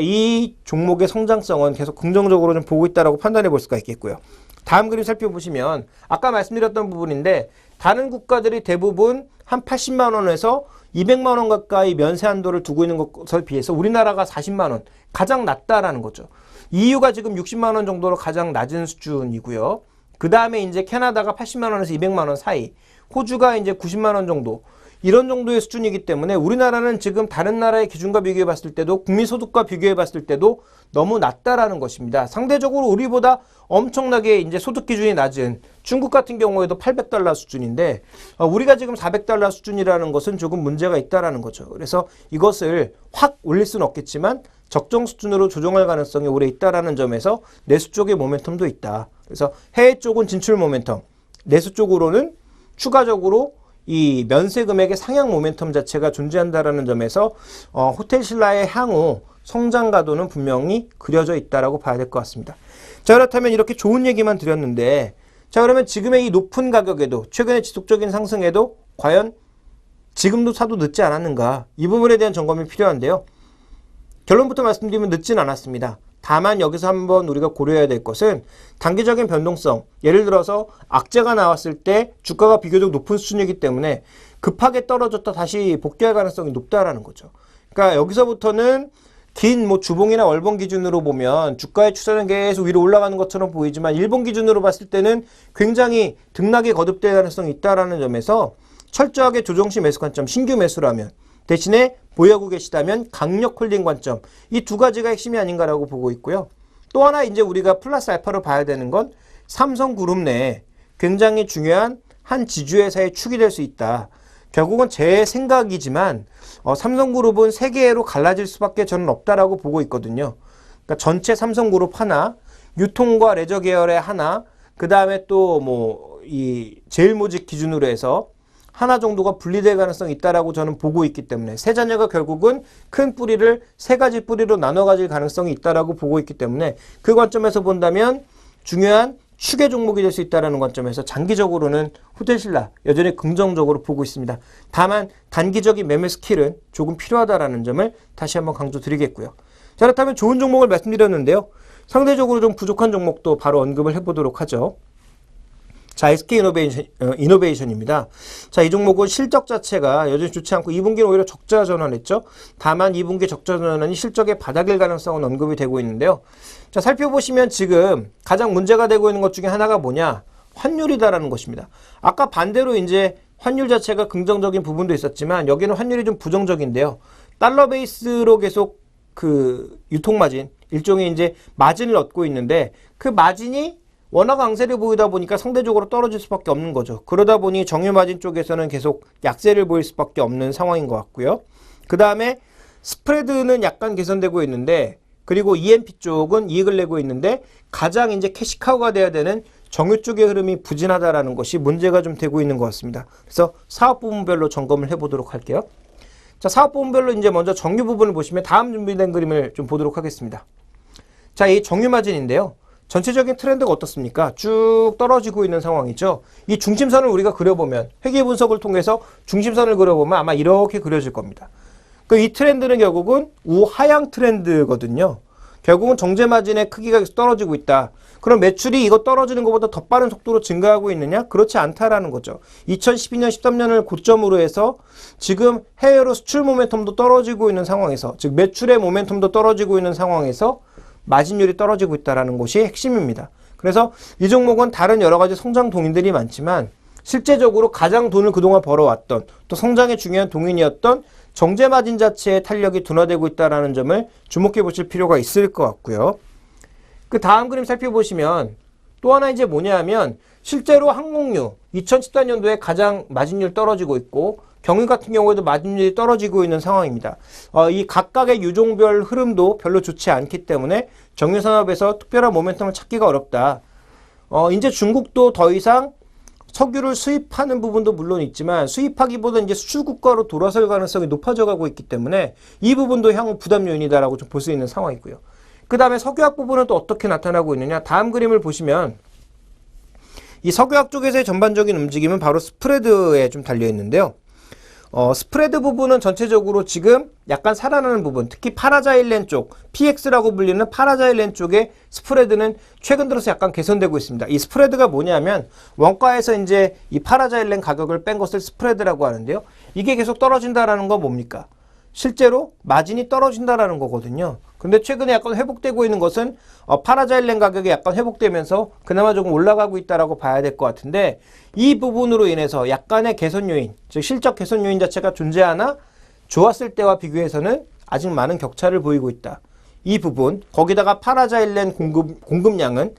이 종목의 성장성은 계속 긍정적으로 좀 보고 있다라고 판단해 볼 수가 있겠고요. 다음 그림 살펴보시면 아까 말씀드렸던 부분인데 다른 국가들이 대부분 한 80만 원에서 200만 원 가까이 면세 한도를 두고 있는 것에 비해서 우리나라가 40만 원 가장 낮다라는 거죠. EU가 지금 60만 원 정도로 가장 낮은 수준이고요. 그 다음에 이제 캐나다가 80만 원에서 200만 원 사이, 호주가 이제 90만 원 정도, 이런 정도의 수준이기 때문에 우리나라는 지금 다른 나라의 기준과 비교해 봤을 때도 국민소득과 비교해 봤을 때도 너무 낮다라는 것입니다. 상대적으로 우리보다 엄청나게 이제 소득 기준이 낮은 중국 같은 경우에도 800달러 수준인데 우리가 지금 400달러 수준이라는 것은 조금 문제가 있다라는 거죠. 그래서 이것을 확 올릴 수는 없겠지만 적정 수준으로 조정할 가능성이 오래 있다라는 점에서 내수 쪽의 모멘텀도 있다. 그래서 해외 쪽은 진출 모멘텀, 내수 쪽으로는 추가적으로 이 면세 금액의 상향 모멘텀 자체가 존재한다라는 점에서 호텔신라의 향후 성장 가도는 분명히 그려져 있다라고 봐야 될 것 같습니다. 자, 그렇다면 이렇게 좋은 얘기만 드렸는데 자, 그러면 지금의 이 높은 가격에도 최근의 지속적인 상승에도 과연 지금도 사도 늦지 않았는가? 이 부분에 대한 점검이 필요한데요. 결론부터 말씀드리면 늦진 않았습니다. 다만 여기서 한번 우리가 고려해야 될 것은 단기적인 변동성, 예를 들어서 악재가 나왔을 때 주가가 비교적 높은 수준이기 때문에 급하게 떨어졌다 다시 복귀할 가능성이 높다라는 거죠. 그러니까 여기서부터는 긴 뭐 주봉이나 월봉 기준으로 보면 주가의 추세는 계속 위로 올라가는 것처럼 보이지만 일봉 기준으로 봤을 때는 굉장히 등락이 거듭될 가능성이 있다라는 점에서 철저하게 조정시 매수 관점, 신규 매수라면 대신에 보유하고 계시다면 강력홀딩 관점, 이 두 가지가 핵심이 아닌가라고 보고 있고요. 또 하나 이제 우리가 플러스 알파로 봐야 되는 건 삼성그룹 내에 굉장히 중요한 한 지주회사의 축이 될 수 있다. 결국은 제 생각이지만 삼성그룹은 세 개로 갈라질 수밖에 저는 없다라고 보고 있거든요. 그러니까 전체 삼성그룹 하나, 유통과 레저 계열의 하나, 그 다음에 또 이 제일모직 기준으로 해서 하나 정도가 분리될 가능성이 있다라고 저는 보고 있기 때문에 세 자녀가 결국은 큰 뿌리를 세 가지 뿌리로 나눠 가질 가능성이 있다라고 보고 있기 때문에 그 관점에서 본다면 중요한 축의 종목이 될 수 있다는 관점에서 장기적으로는 호텔신라 여전히 긍정적으로 보고 있습니다. 다만 단기적인 매매 스킬은 조금 필요하다는 점을 다시 한번 강조드리겠고요. 자, 그렇다면 좋은 종목을 말씀드렸는데요. 상대적으로 좀 부족한 종목도 바로 언급을 해보도록 하죠. 자, SK 이노베이션입니다. 자, 이 종목은 실적 자체가 여전히 좋지 않고 2분기는 오히려 적자 전환했죠. 다만 2분기 적자 전환이 실적의 바닥일 가능성은 언급이 되고 있는데요. 자, 살펴보시면 지금 가장 문제가 되고 있는 것 중에 하나가 뭐냐? 환율이다라는 것입니다. 아까 반대로 이제 환율 자체가 긍정적인 부분도 있었지만 여기는 환율이 좀 부정적인데요. 달러 베이스로 계속 그 유통 마진, 일종의 이제 마진을 얻고 있는데 그 마진이 워낙 강세를 보이다 보니까 상대적으로 떨어질 수밖에 없는 거죠. 그러다 보니 정유 마진 쪽에서는 계속 약세를 보일 수밖에 없는 상황인 것 같고요. 그 다음에 스프레드는 약간 개선되고 있는데 그리고 E&P 쪽은 이익을 내고 있는데 가장 이제 캐시카우가 돼야 되는 정유 쪽의 흐름이 부진하다라는 것이 문제가 좀 되고 있는 것 같습니다. 그래서 사업 부분별로 점검을 해보도록 할게요. 자, 사업 부분별로 이제 먼저 정유 부분을 보시면 다음 준비된 그림을 좀 보도록 하겠습니다. 자, 이 정유 마진인데요. 전체적인 트렌드가 어떻습니까? 쭉 떨어지고 있는 상황이죠. 이 중심선을 우리가 그려보면 회계 분석을 통해서 중심선을 그려보면 아마 이렇게 그려질 겁니다. 이 트렌드는 결국은 우하향 트렌드거든요. 결국은 정제 마진의 크기가 계속 떨어지고 있다. 그럼 매출이 이거 떨어지는 것보다 더 빠른 속도로 증가하고 있느냐? 그렇지 않다라는 거죠. 2012년, 13년을 고점으로 해서 지금 해외로 수출 모멘텀도 떨어지고 있는 상황에서, 즉 매출의 모멘텀도 떨어지고 있는 상황에서 마진율이 떨어지고 있다는 것이 핵심입니다. 그래서 이 종목은 다른 여러 가지 성장 동인들이 많지만 실제적으로 가장 돈을 그동안 벌어왔던 또 성장의 중요한 동인이었던 정제 마진 자체의 탄력이 둔화되고 있다는 점을 주목해 보실 필요가 있을 것 같고요. 그 다음 그림 살펴보시면 또 하나 이제 뭐냐 하면 실제로 항공유 2014년도에 가장 마진율 떨어지고 있고 경유 같은 경우에도 마진율이 떨어지고 있는 상황입니다. 이 각각의 유종별 흐름도 별로 좋지 않기 때문에 정유산업에서 특별한 모멘텀을 찾기가 어렵다. 이제 중국도 더 이상 석유를 수입하는 부분도 물론 있지만 수입하기보다 이제 수출 국가로 돌아설 가능성이 높아져 가고 있기 때문에 이 부분도 향후 부담 요인이다라고 좀 볼 수 있는 상황이고요. 그 다음에 석유화학 부분은 또 어떻게 나타나고 있느냐? 다음 그림을 보시면 이 석유화학 쪽에서의 전반적인 움직임은 바로 스프레드에 좀 달려 있는데요. 스프레드 부분은 전체적으로 지금 약간 살아나는 부분, 특히 파라자일렌 쪽, PX라고 불리는 파라자일렌 쪽의 스프레드는 최근 들어서 약간 개선되고 있습니다. 이 스프레드가 뭐냐면 원가에서 이제 이 파라자일렌 가격을 뺀 것을 스프레드라고 하는데요. 이게 계속 떨어진다라는 건 뭡니까? 실제로 마진이 떨어진다라는 거거든요. 근데 최근에 약간 회복되고 있는 것은 파라자일렌 가격이 약간 회복되면서 그나마 조금 올라가고 있다라고 봐야 될 것 같은데 이 부분으로 인해서 약간의 개선 요인, 즉 실적 개선 요인 자체가 존재하나 좋았을 때와 비교해서는 아직 많은 격차를 보이고 있다. 이 부분, 거기다가 파라자일렌 공급량은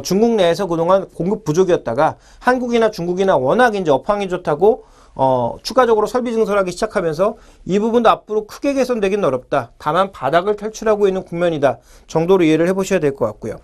중국 내에서 그동안 공급 부족이었다가 한국이나 중국이나 워낙 이제 업황이 좋다고 추가적으로 설비 증설하기 시작하면서 이 부분도 앞으로 크게 개선되기는 어렵다. 다만 바닥을 탈출하고 있는 국면이다 정도로 이해를 해보셔야 될 것 같고요.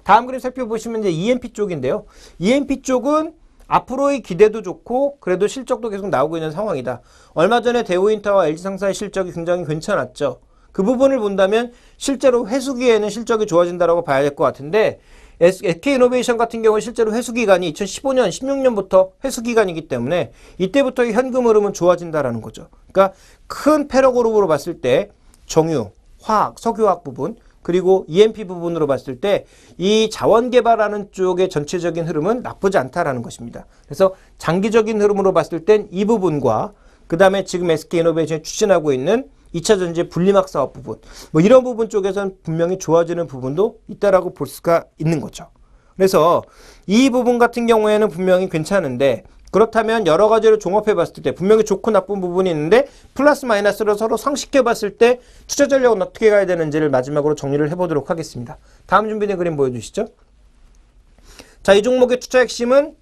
다음 그림 살펴보시면 이제 E&P 쪽인데요. E&P 쪽은 앞으로의 기대도 좋고 그래도 실적도 계속 나오고 있는 상황이다. 얼마 전에 대우인터와 LG상사의 실적이 굉장히 괜찮았죠. 그 부분을 본다면 실제로 회수기에는 실적이 좋아진다고 봐야 될 것 같은데 SK이노베이션 같은 경우는 실제로 회수기간이 2015년, 16년부터 회수기간이기 때문에 이때부터의 현금 흐름은 좋아진다라는 거죠. 그러니까 큰 패러 그룹으로 봤을 때 정유, 화학, 석유화학 부분 그리고 E&P 부분으로 봤을 때 이 자원개발하는 쪽의 전체적인 흐름은 나쁘지 않다라는 것입니다. 그래서 장기적인 흐름으로 봤을 땐 이 부분과 그 다음에 지금 SK이노베이션이 추진하고 있는 2차 전지 분리막 사업 부분 이런 부분 쪽에서는 분명히 좋아지는 부분도 있다라고 볼 수가 있는 거죠. 그래서 이 부분 같은 경우에는 분명히 괜찮은데 그렇다면 여러 가지를 종합해 봤을 때 분명히 좋고 나쁜 부분이 있는데 플러스 마이너스를 서로 상식해 봤을 때 투자 전략은 어떻게 가야 되는지를 마지막으로 정리를 해보도록 하겠습니다. 다음 준비된 그림 보여주시죠. 자, 이 종목의 투자 핵심은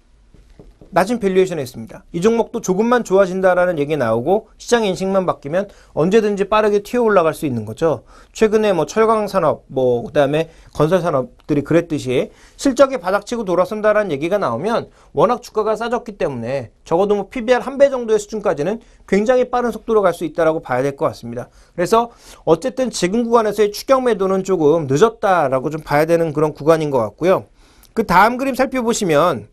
낮은 밸류에이션에 있습니다. 이 종목도 조금만 좋아진다라는 얘기 나오고 시장 인식만 바뀌면 언제든지 빠르게 튀어 올라갈 수 있는 거죠. 최근에 뭐 철강산업, 그다음에 건설산업들이 그랬듯이 실적이 바닥치고 돌아선다라는 얘기가 나오면 워낙 주가가 싸졌기 때문에 적어도 뭐 PBR 1배 정도의 수준까지는 굉장히 빠른 속도로 갈 수 있다라고 봐야 될 것 같습니다. 그래서 어쨌든 지금 구간에서의 추격 매도는 조금 늦었다라고 좀 봐야 되는 그런 구간인 것 같고요. 그 다음 그림 살펴보시면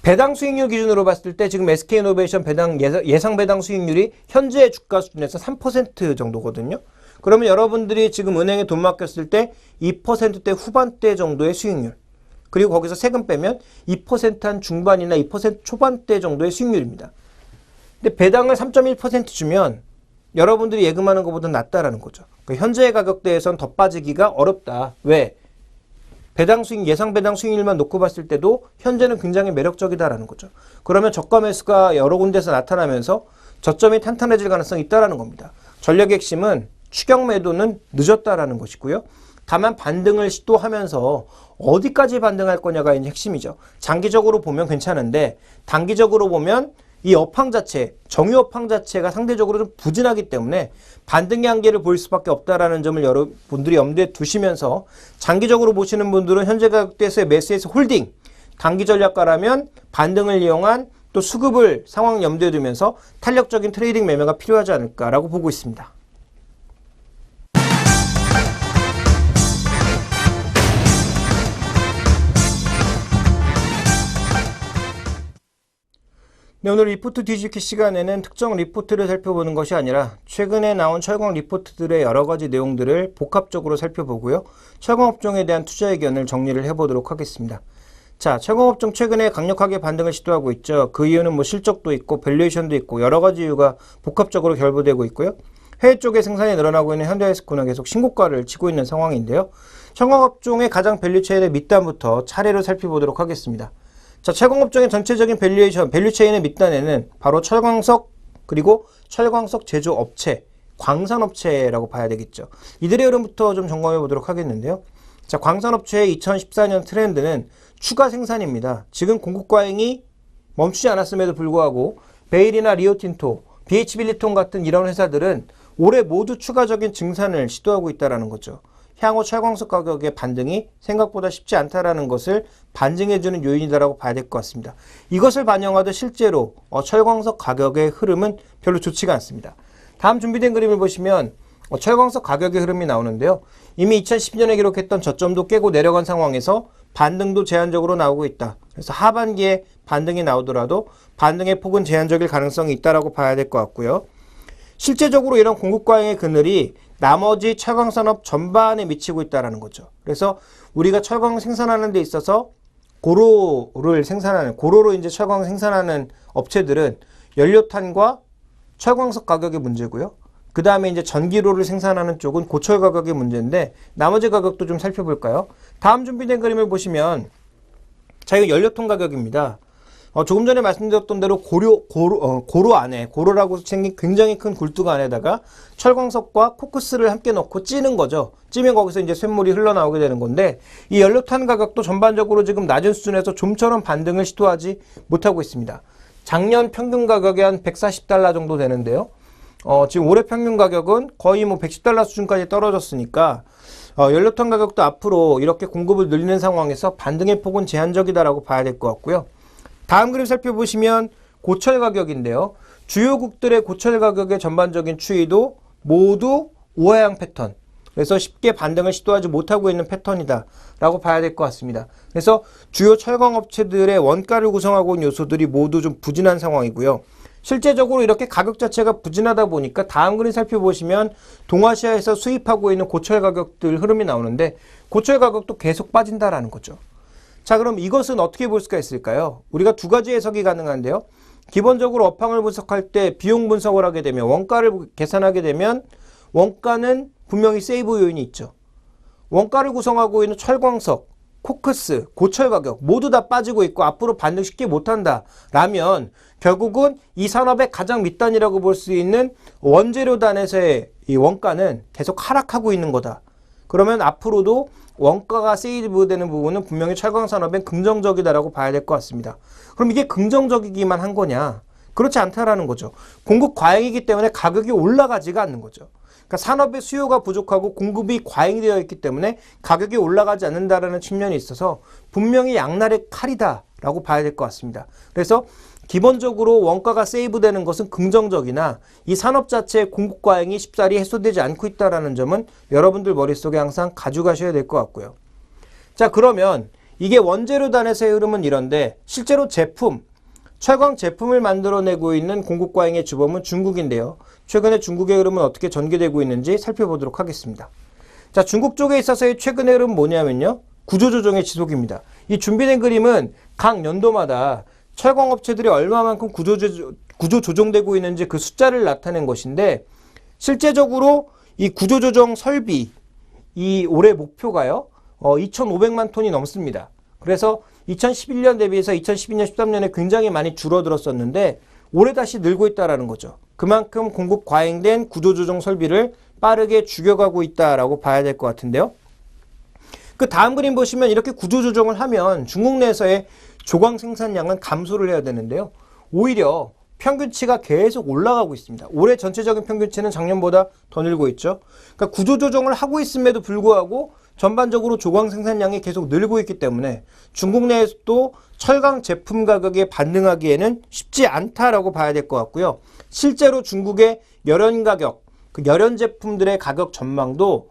배당 수익률 기준으로 봤을 때 지금 SK이노베이션 배당 예상 배당 수익률이 현재 주가 수준에서 3% 정도거든요. 그러면 여러분들이 지금 은행에 돈 맡겼을 때 2%대 후반대 정도의 수익률, 그리고 거기서 세금 빼면 2%한 중반이나 2% 초반대 정도의 수익률입니다. 근데 배당을 3.1% 주면 여러분들이 예금하는 것보다 낫다라는 거죠. 그러니까 현재의 가격대에선 더 빠지기가 어렵다. 왜? 배당 수익, 예상 배당 수익률만 놓고 봤을 때도 현재는 굉장히 매력적이다라는 거죠. 그러면 저가 매수가 여러 군데서 나타나면서 저점이 탄탄해질 가능성이 있다라는 겁니다. 전략의 핵심은 추격 매도는 늦었다라는 것이고요. 다만 반등을 시도하면서 어디까지 반등할 거냐가 이제 핵심이죠. 장기적으로 보면 괜찮은데 단기적으로 보면 이 업황 자체, 정유 업황 자체가 상대적으로 좀 부진하기 때문에 반등의 한계를 보일 수밖에 없다라는 점을 여러분들이 염두에 두시면서 장기적으로 보시는 분들은 현재 가격대에서의 매수에서 홀딩, 단기 전략가라면 반등을 이용한 또 수급을 상황 염두에 두면서 탄력적인 트레이딩 매매가 필요하지 않을까라고 보고 있습니다. 네, 오늘 리포트 뒤집기 시간에는 특정 리포트를 살펴보는 것이 아니라 최근에 나온 철강 리포트들의 여러 가지 내용들을 복합적으로 살펴보고요. 철강업종에 대한 투자 의견을 정리를 해보도록 하겠습니다. 자, 철강업종 최근에 강력하게 반등을 시도하고 있죠. 그 이유는 뭐 실적도 있고 밸류에이션도 있고 여러 가지 이유가 복합적으로 결부되고 있고요. 해외 쪽에 생산이 늘어나고 있는 현대아이스코는 계속 신고가를 치고 있는 상황인데요. 철강업종의 가장 밸류체인의 밑단부터 차례로 살펴보도록 하겠습니다. 자, 철강업종의 전체적인 밸류체인의 밑단에는 바로 철광석, 그리고 철광석 제조업체, 광산업체라고 봐야 되겠죠. 이들의 흐름부터 좀 점검해 보도록 하겠는데요. 자, 광산업체의 2014년 트렌드는 추가 생산입니다. 지금 공급 과잉이 멈추지 않았음에도 불구하고 베일이나 리오틴토, BH빌리톤 같은 이런 회사들은 올해 모두 추가적인 증산을 시도하고 있다는 거죠. 향후 철광석 가격의 반등이 생각보다 쉽지 않다라는 것을 반증해주는 요인이다라고 봐야 될 것 같습니다. 이것을 반영하듯 실제로 철광석 가격의 흐름은 별로 좋지가 않습니다. 다음 준비된 그림을 보시면 철광석 가격의 흐름이 나오는데요. 이미 2010년에 기록했던 저점도 깨고 내려간 상황에서 반등도 제한적으로 나오고 있다. 그래서 하반기에 반등이 나오더라도 반등의 폭은 제한적일 가능성이 있다라고 봐야 될 것 같고요. 실제적으로 이런 공급 과잉의 그늘이 나머지 철강산업 전반에 미치고 있다는 거죠. 그래서 우리가 철강 생산하는 데 있어서 고로로 이제 철강 생산하는 업체들은 연료탄과 철광석 가격의 문제고요. 그 다음에 이제 전기로를 생산하는 쪽은 고철 가격의 문제인데 나머지 가격도 좀 살펴볼까요? 다음 준비된 그림을 보시면 자, 이거 연료통 가격입니다. 조금 전에 말씀드렸던 대로 고로라고 생긴 굉장히 큰 굴뚝 안에다가 철광석과 코크스를 함께 넣고 찌는 거죠. 찌면 거기서 이제 쇳물이 흘러나오게 되는 건데 이 연료탄 가격도 전반적으로 지금 낮은 수준에서 좀처럼 반등을 시도하지 못하고 있습니다. 작년 평균 가격이 한 140달러 정도 되는데요. 지금 올해 평균 가격은 거의 뭐 110달러 수준까지 떨어졌으니까 연료탄 가격도 앞으로 이렇게 공급을 늘리는 상황에서 반등의 폭은 제한적이다라고 봐야 될 것 같고요. 다음 그림 살펴보시면 고철 가격인데요. 주요국들의 고철 가격의 전반적인 추이도 모두 우하향 패턴. 그래서 쉽게 반등을 시도하지 못하고 있는 패턴이다 라고 봐야 될 것 같습니다. 그래서 주요 철강업체들의 원가를 구성하고 있는 요소들이 모두 좀 부진한 상황이고요. 실제적으로 이렇게 가격 자체가 부진하다 보니까 다음 그림 살펴보시면 동아시아에서 수입하고 있는 고철 가격들 흐름이 나오는데 고철 가격도 계속 빠진다라는 거죠. 자, 그럼 이것은 어떻게 볼 수가 있을까요? 우리가 두 가지 해석이 가능한데요. 기본적으로 업황을 분석할 때 비용 분석을 하게 되면 원가를 계산하게 되면 원가는 분명히 세이브 요인이 있죠. 원가를 구성하고 있는 철광석, 코크스, 고철 가격 모두 다 빠지고 있고 앞으로 반등 쉽게 못한다 라면 결국은 이 산업의 가장 밑단이라고 볼 수 있는 원재료단에서의 이 원가는 계속 하락하고 있는 거다. 그러면 앞으로도 원가가 세이브되는 부분은 분명히 철강산업엔 긍정적이다라고 봐야 될 것 같습니다. 그럼 이게 긍정적이기만 한 거냐? 그렇지 않다라는 거죠. 공급 과잉이기 때문에 가격이 올라가지가 않는 거죠. 그러니까 산업의 수요가 부족하고 공급이 과잉되어 있기 때문에 가격이 올라가지 않는다라는 측면이 있어서 분명히 양날의 칼이다라고 봐야 될 것 같습니다. 그래서 기본적으로 원가가 세이브되는 것은 긍정적이나 이 산업 자체의 공급 과잉이 쉽사리 해소되지 않고 있다는 점은 여러분들 머릿속에 항상 가져가셔야 될 것 같고요. 자, 그러면 이게 원재료단에서의 흐름은 이런데 실제로 철강 제품을 만들어내고 있는 공급 과잉의 주범은 중국인데요. 최근에 중국의 흐름은 어떻게 전개되고 있는지 살펴보도록 하겠습니다. 자, 중국 쪽에 있어서의 최근의 흐름은 뭐냐면요. 구조조정의 지속입니다. 이 준비된 그림은 각 연도마다 철강업체들이 얼마만큼 구조조정되고 있는지 그 숫자를 나타낸 것인데 실제적으로 이 구조조정 설비 이 올해 목표가요 2,500만 톤이 넘습니다. 그래서 2011년 대비해서 2012년 13년에 굉장히 많이 줄어들었었는데 올해 다시 늘고 있다는 거죠. 그만큼 공급 과잉된 구조조정 설비를 빠르게 죽여가고 있다라고 봐야 될 것 같은데요. 그 다음 그림 보시면 이렇게 구조조정을 하면 중국 내에서의 조광 생산량은 감소를 해야 되는데요. 오히려 평균치가 계속 올라가고 있습니다. 올해 전체적인 평균치는 작년보다 더 늘고 있죠. 그러니까 구조조정을 하고 있음에도 불구하고 전반적으로 조광 생산량이 계속 늘고 있기 때문에 중국 내에서도 철강 제품 가격에 반등하기에는 쉽지 않다라고 봐야 될 것 같고요. 실제로 중국의 열연 가격, 그 열연 제품들의 가격 전망도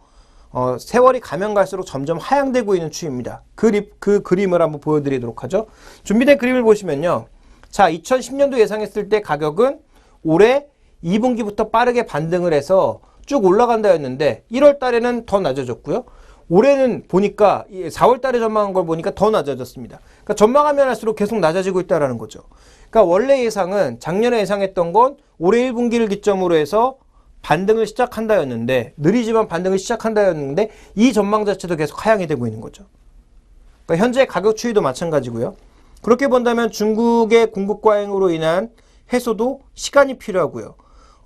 세월이 가면 갈수록 점점 하향되고 있는 추이입니다. 그 그림을 한번 보여드리도록 하죠. 준비된 그림을 보시면요. 자, 2010년도 예상했을 때 가격은 올해 2분기부터 빠르게 반등을 해서 쭉 올라간다 였는데 1월 달에는 더 낮아졌고요. 올해는 보니까 4월 달에 전망한 걸 보니까 더 낮아졌습니다. 그러니까 전망하면 할수록 계속 낮아지고 있다는 거죠. 그러니까 원래 예상은 작년에 예상했던 건 올해 1분기를 기점으로 해서 반등을 시작한다였는데 느리지만 반등을 시작한다였는데 이 전망 자체도 계속 하향이 되고 있는 거죠. 그러니까 현재 가격 추이도 마찬가지고요. 그렇게 본다면 중국의 공급 과잉으로 인한 해소도 시간이 필요하고요.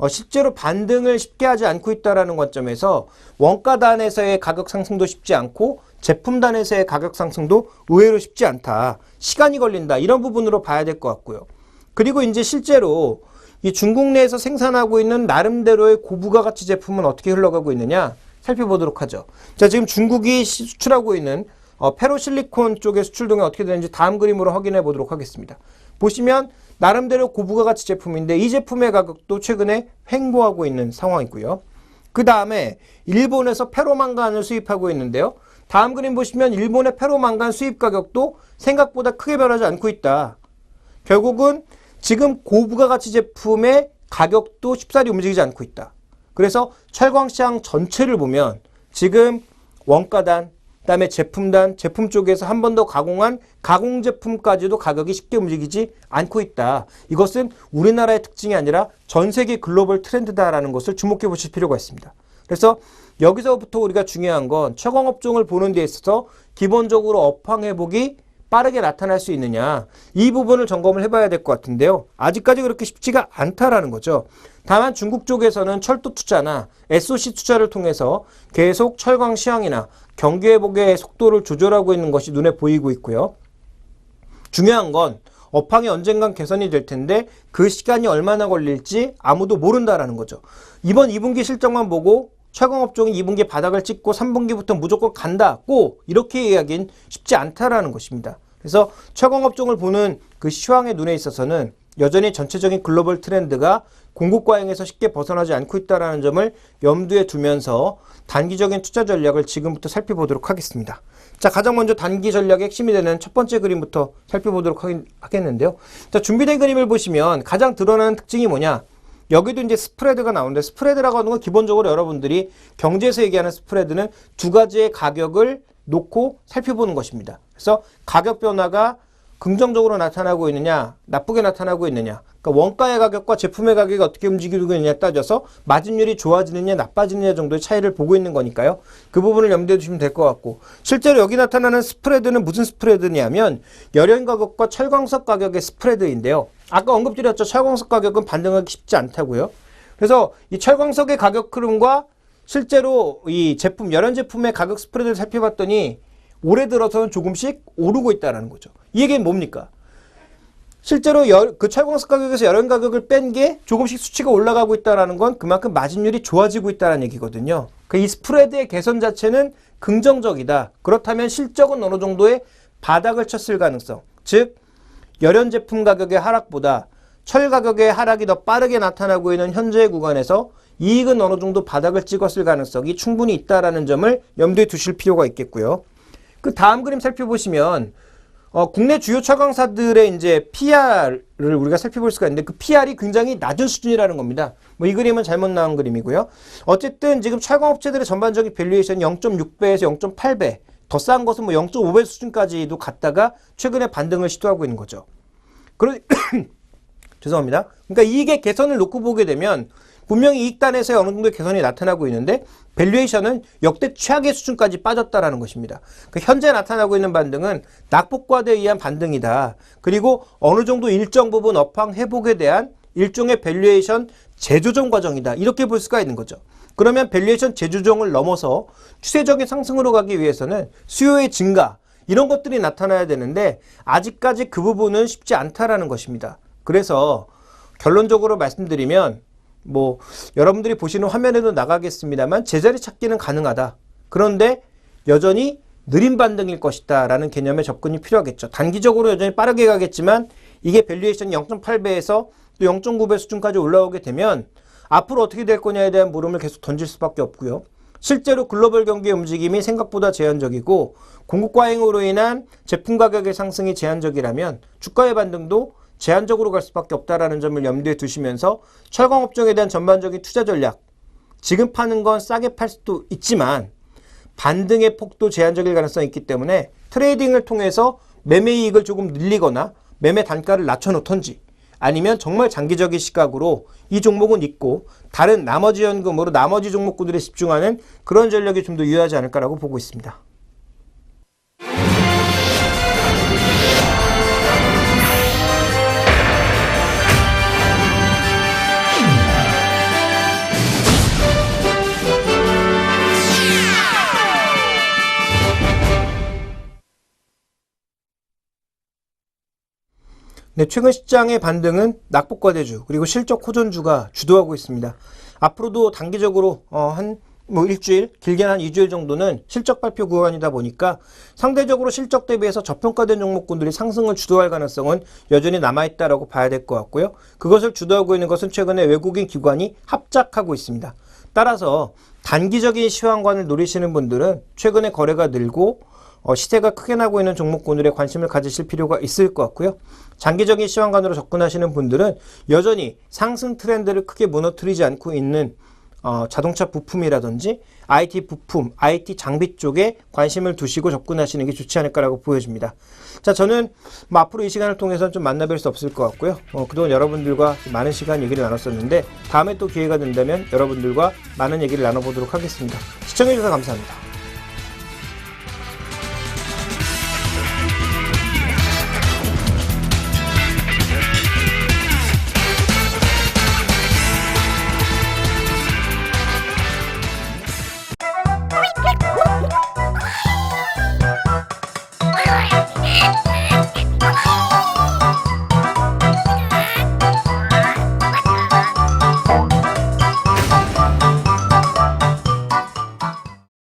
실제로 반등을 쉽게 하지 않고 있다는 관점에서 원가단에서의 가격 상승도 쉽지 않고 제품단에서의 가격 상승도 의외로 쉽지 않다. 시간이 걸린다. 이런 부분으로 봐야 될 것 같고요. 그리고 이제 실제로 이 중국 내에서 생산하고 있는 나름대로의 고부가 가치 제품은 어떻게 흘러가고 있느냐 살펴보도록 하죠. 자, 지금 중국이 수출하고 있는 페로실리콘 쪽의 수출 동향이 어떻게 되는지 다음 그림으로 확인해 보도록 하겠습니다. 보시면 나름대로 고부가 가치 제품인데 이 제품의 가격도 최근에 횡보하고 있는 상황이고요. 그 다음에 일본에서 페로망간을 수입하고 있는데요. 다음 그림 보시면 일본의 페로망간 수입 가격도 생각보다 크게 변하지 않고 있다. 결국은 지금 고부가 가치 제품의 가격도 쉽사리 움직이지 않고 있다. 그래서 철광시장 전체를 보면 지금 원가단, 그다음에 제품단, 제품 쪽에서 한 번 더 가공한 가공 제품까지도 가격이 쉽게 움직이지 않고 있다. 이것은 우리나라의 특징이 아니라 전 세계 글로벌 트렌드다라는 것을 주목해 보실 필요가 있습니다. 그래서 여기서부터 우리가 중요한 건 철강업종을 보는 데 있어서 기본적으로 업황 회복이 빠르게 나타날 수 있느냐 이 부분을 점검을 해봐야 될 것 같은데요. 아직까지 그렇게 쉽지가 않다라는 거죠. 다만 중국 쪽에서는 철도 투자나 SOC 투자를 통해서 계속 철강 시황이나 경기 회복의 속도를 조절하고 있는 것이 눈에 보이고 있고요. 중요한 건 업황이 언젠간 개선이 될 텐데 그 시간이 얼마나 걸릴지 아무도 모른다라는 거죠. 이번 2분기 실적만 보고 철강업종이 2분기 바닥을 찍고 3분기부터 무조건 간다, 꼭 이렇게 이야기는 쉽지 않다라는 것입니다. 그래서 철강업종을 보는 그 시황의 눈에 있어서는 여전히 전체적인 글로벌 트렌드가 공급 과잉에서 쉽게 벗어나지 않고 있다는 점을 염두에 두면서 단기적인 투자 전략을 지금부터 살펴보도록 하겠습니다. 자, 가장 먼저 단기 전략의 핵심이 되는 첫 번째 그림부터 살펴보도록 하겠는데요. 자, 준비된 그림을 보시면 가장 드러나는 특징이 뭐냐? 여기도 이제 스프레드가 나오는데 스프레드라고 하는 건 기본적으로 여러분들이 경제에서 얘기하는 스프레드는 두 가지의 가격을 놓고 살펴보는 것입니다. 그래서 가격 변화가 긍정적으로 나타나고 있느냐, 나쁘게 나타나고 있느냐. 그러니까 원가의 가격과 제품의 가격이 어떻게 움직이고 있느냐에 따져서 마진율이 좋아지느냐, 나빠지느냐 정도의 차이를 보고 있는 거니까요. 그 부분을 염두에 두시면 될 것 같고, 실제로 여기 나타나는 스프레드는 무슨 스프레드냐면 열연 가격과 철광석 가격의 스프레드인데요. 아까 언급드렸죠. 철광석 가격은 반등하기 쉽지 않다고요. 그래서 이 철광석의 가격 흐름과 실제로 이 제품, 열연 제품의 가격 스프레드를 살펴봤더니 올해 들어서는 조금씩 오르고 있다는 거죠. 이 얘기는 뭡니까? 실제로 그 철광석 가격에서 열연 가격을 뺀 게 조금씩 수치가 올라가고 있다는 건 그만큼 마진율이 좋아지고 있다는 얘기거든요. 이 스프레드의 개선 자체는 긍정적이다. 그렇다면 실적은 어느 정도의 바닥을 쳤을 가능성, 즉 열연 제품 가격의 하락보다 철 가격의 하락이 더 빠르게 나타나고 있는 현재의 구간에서 이익은 어느 정도 바닥을 찍었을 가능성이 충분히 있다는 점을 염두에 두실 필요가 있겠고요. 그 다음 그림 살펴보시면 국내 주요 철강사들의 이제 PR을 우리가 살펴볼 수가 있는데 그 PR이 굉장히 낮은 수준이라는 겁니다. 이 그림은 잘못 나온 그림이고요. 어쨌든 지금 철강업체들의 전반적인 밸류에이션이 0.6배에서 0.8배, 더 싼 것은 0.5배 수준까지도 갔다가 최근에 반등을 시도하고 있는 거죠. 죄송합니다. 그러니까 이익의 개선을 놓고 보게 되면 분명히 이익단에서 어느 정도 개선이 나타나고 있는데 밸류에이션은 역대 최악의 수준까지 빠졌다라는 것입니다. 현재 나타나고 있는 반등은 낙폭과대에 의한 반등이다. 그리고 어느 정도 일정 부분 업황 회복에 대한 일종의 밸류에이션 재조정 과정이다. 이렇게 볼 수가 있는 거죠. 그러면 밸류에이션 재조정을 넘어서 추세적인 상승으로 가기 위해서는 수요의 증가 이런 것들이 나타나야 되는데 아직까지 그 부분은 쉽지 않다라는 것입니다. 그래서 결론적으로 말씀드리면 여러분들이 보시는 화면에도 나가겠습니다만 제자리 찾기는 가능하다. 그런데 여전히 느린 반등일 것이다 라는 개념의 접근이 필요하겠죠. 단기적으로 여전히 빠르게 가겠지만 이게 밸류에이션이 0.8배에서 또 0.9배 수준까지 올라오게 되면 앞으로 어떻게 될 거냐에 대한 물음을 계속 던질 수밖에 없고요. 실제로 글로벌 경기의 움직임이 생각보다 제한적이고 공급 과잉으로 인한 제품 가격의 상승이 제한적이라면 주가의 반등도 제한적으로 갈 수밖에 없다라는 점을 염두에 두시면서 철강업종에 대한 전반적인 투자 전략, 지금 파는 건 싸게 팔 수도 있지만 반등의 폭도 제한적일 가능성이 있기 때문에 트레이딩을 통해서 매매 이익을 조금 늘리거나 매매 단가를 낮춰놓던지 아니면 정말 장기적인 시각으로 이 종목은 있고 다른 나머지 현금으로 나머지 종목군들에 집중하는 그런 전략이 좀 더 유효하지 않을까라고 보고 있습니다. 네, 최근 시장의 반등은 낙폭과대주 그리고 실적 호전주가 주도하고 있습니다. 앞으로도 단기적으로 일주일, 길게는 한 2주일 정도는 실적 발표 구간이다 보니까 상대적으로 실적 대비해서 저평가된 종목군들이 상승을 주도할 가능성은 여전히 남아있다라고 봐야 될 것 같고요. 그것을 주도하고 있는 것은 최근에 외국인 기관이 합작하고 있습니다. 따라서 단기적인 시황관을 노리시는 분들은 최근에 거래가 늘고 시세가 크게 나고 있는 종목군들에 관심을 가지실 필요가 있을 것 같고요. 장기적인 시황관으로 접근하시는 분들은 여전히 상승 트렌드를 크게 무너뜨리지 않고 있는 자동차 부품이라든지 IT 부품, IT 장비 쪽에 관심을 두시고 접근하시는 게 좋지 않을까라고 보여집니다. 자, 저는 앞으로 이 시간을 통해서는 좀 만나뵐 수 없을 것 같고요. 그동안 여러분들과 많은 시간 얘기를 나눴었는데 다음에 또 기회가 된다면 여러분들과 많은 얘기를 나눠보도록 하겠습니다. 시청해주셔서 감사합니다.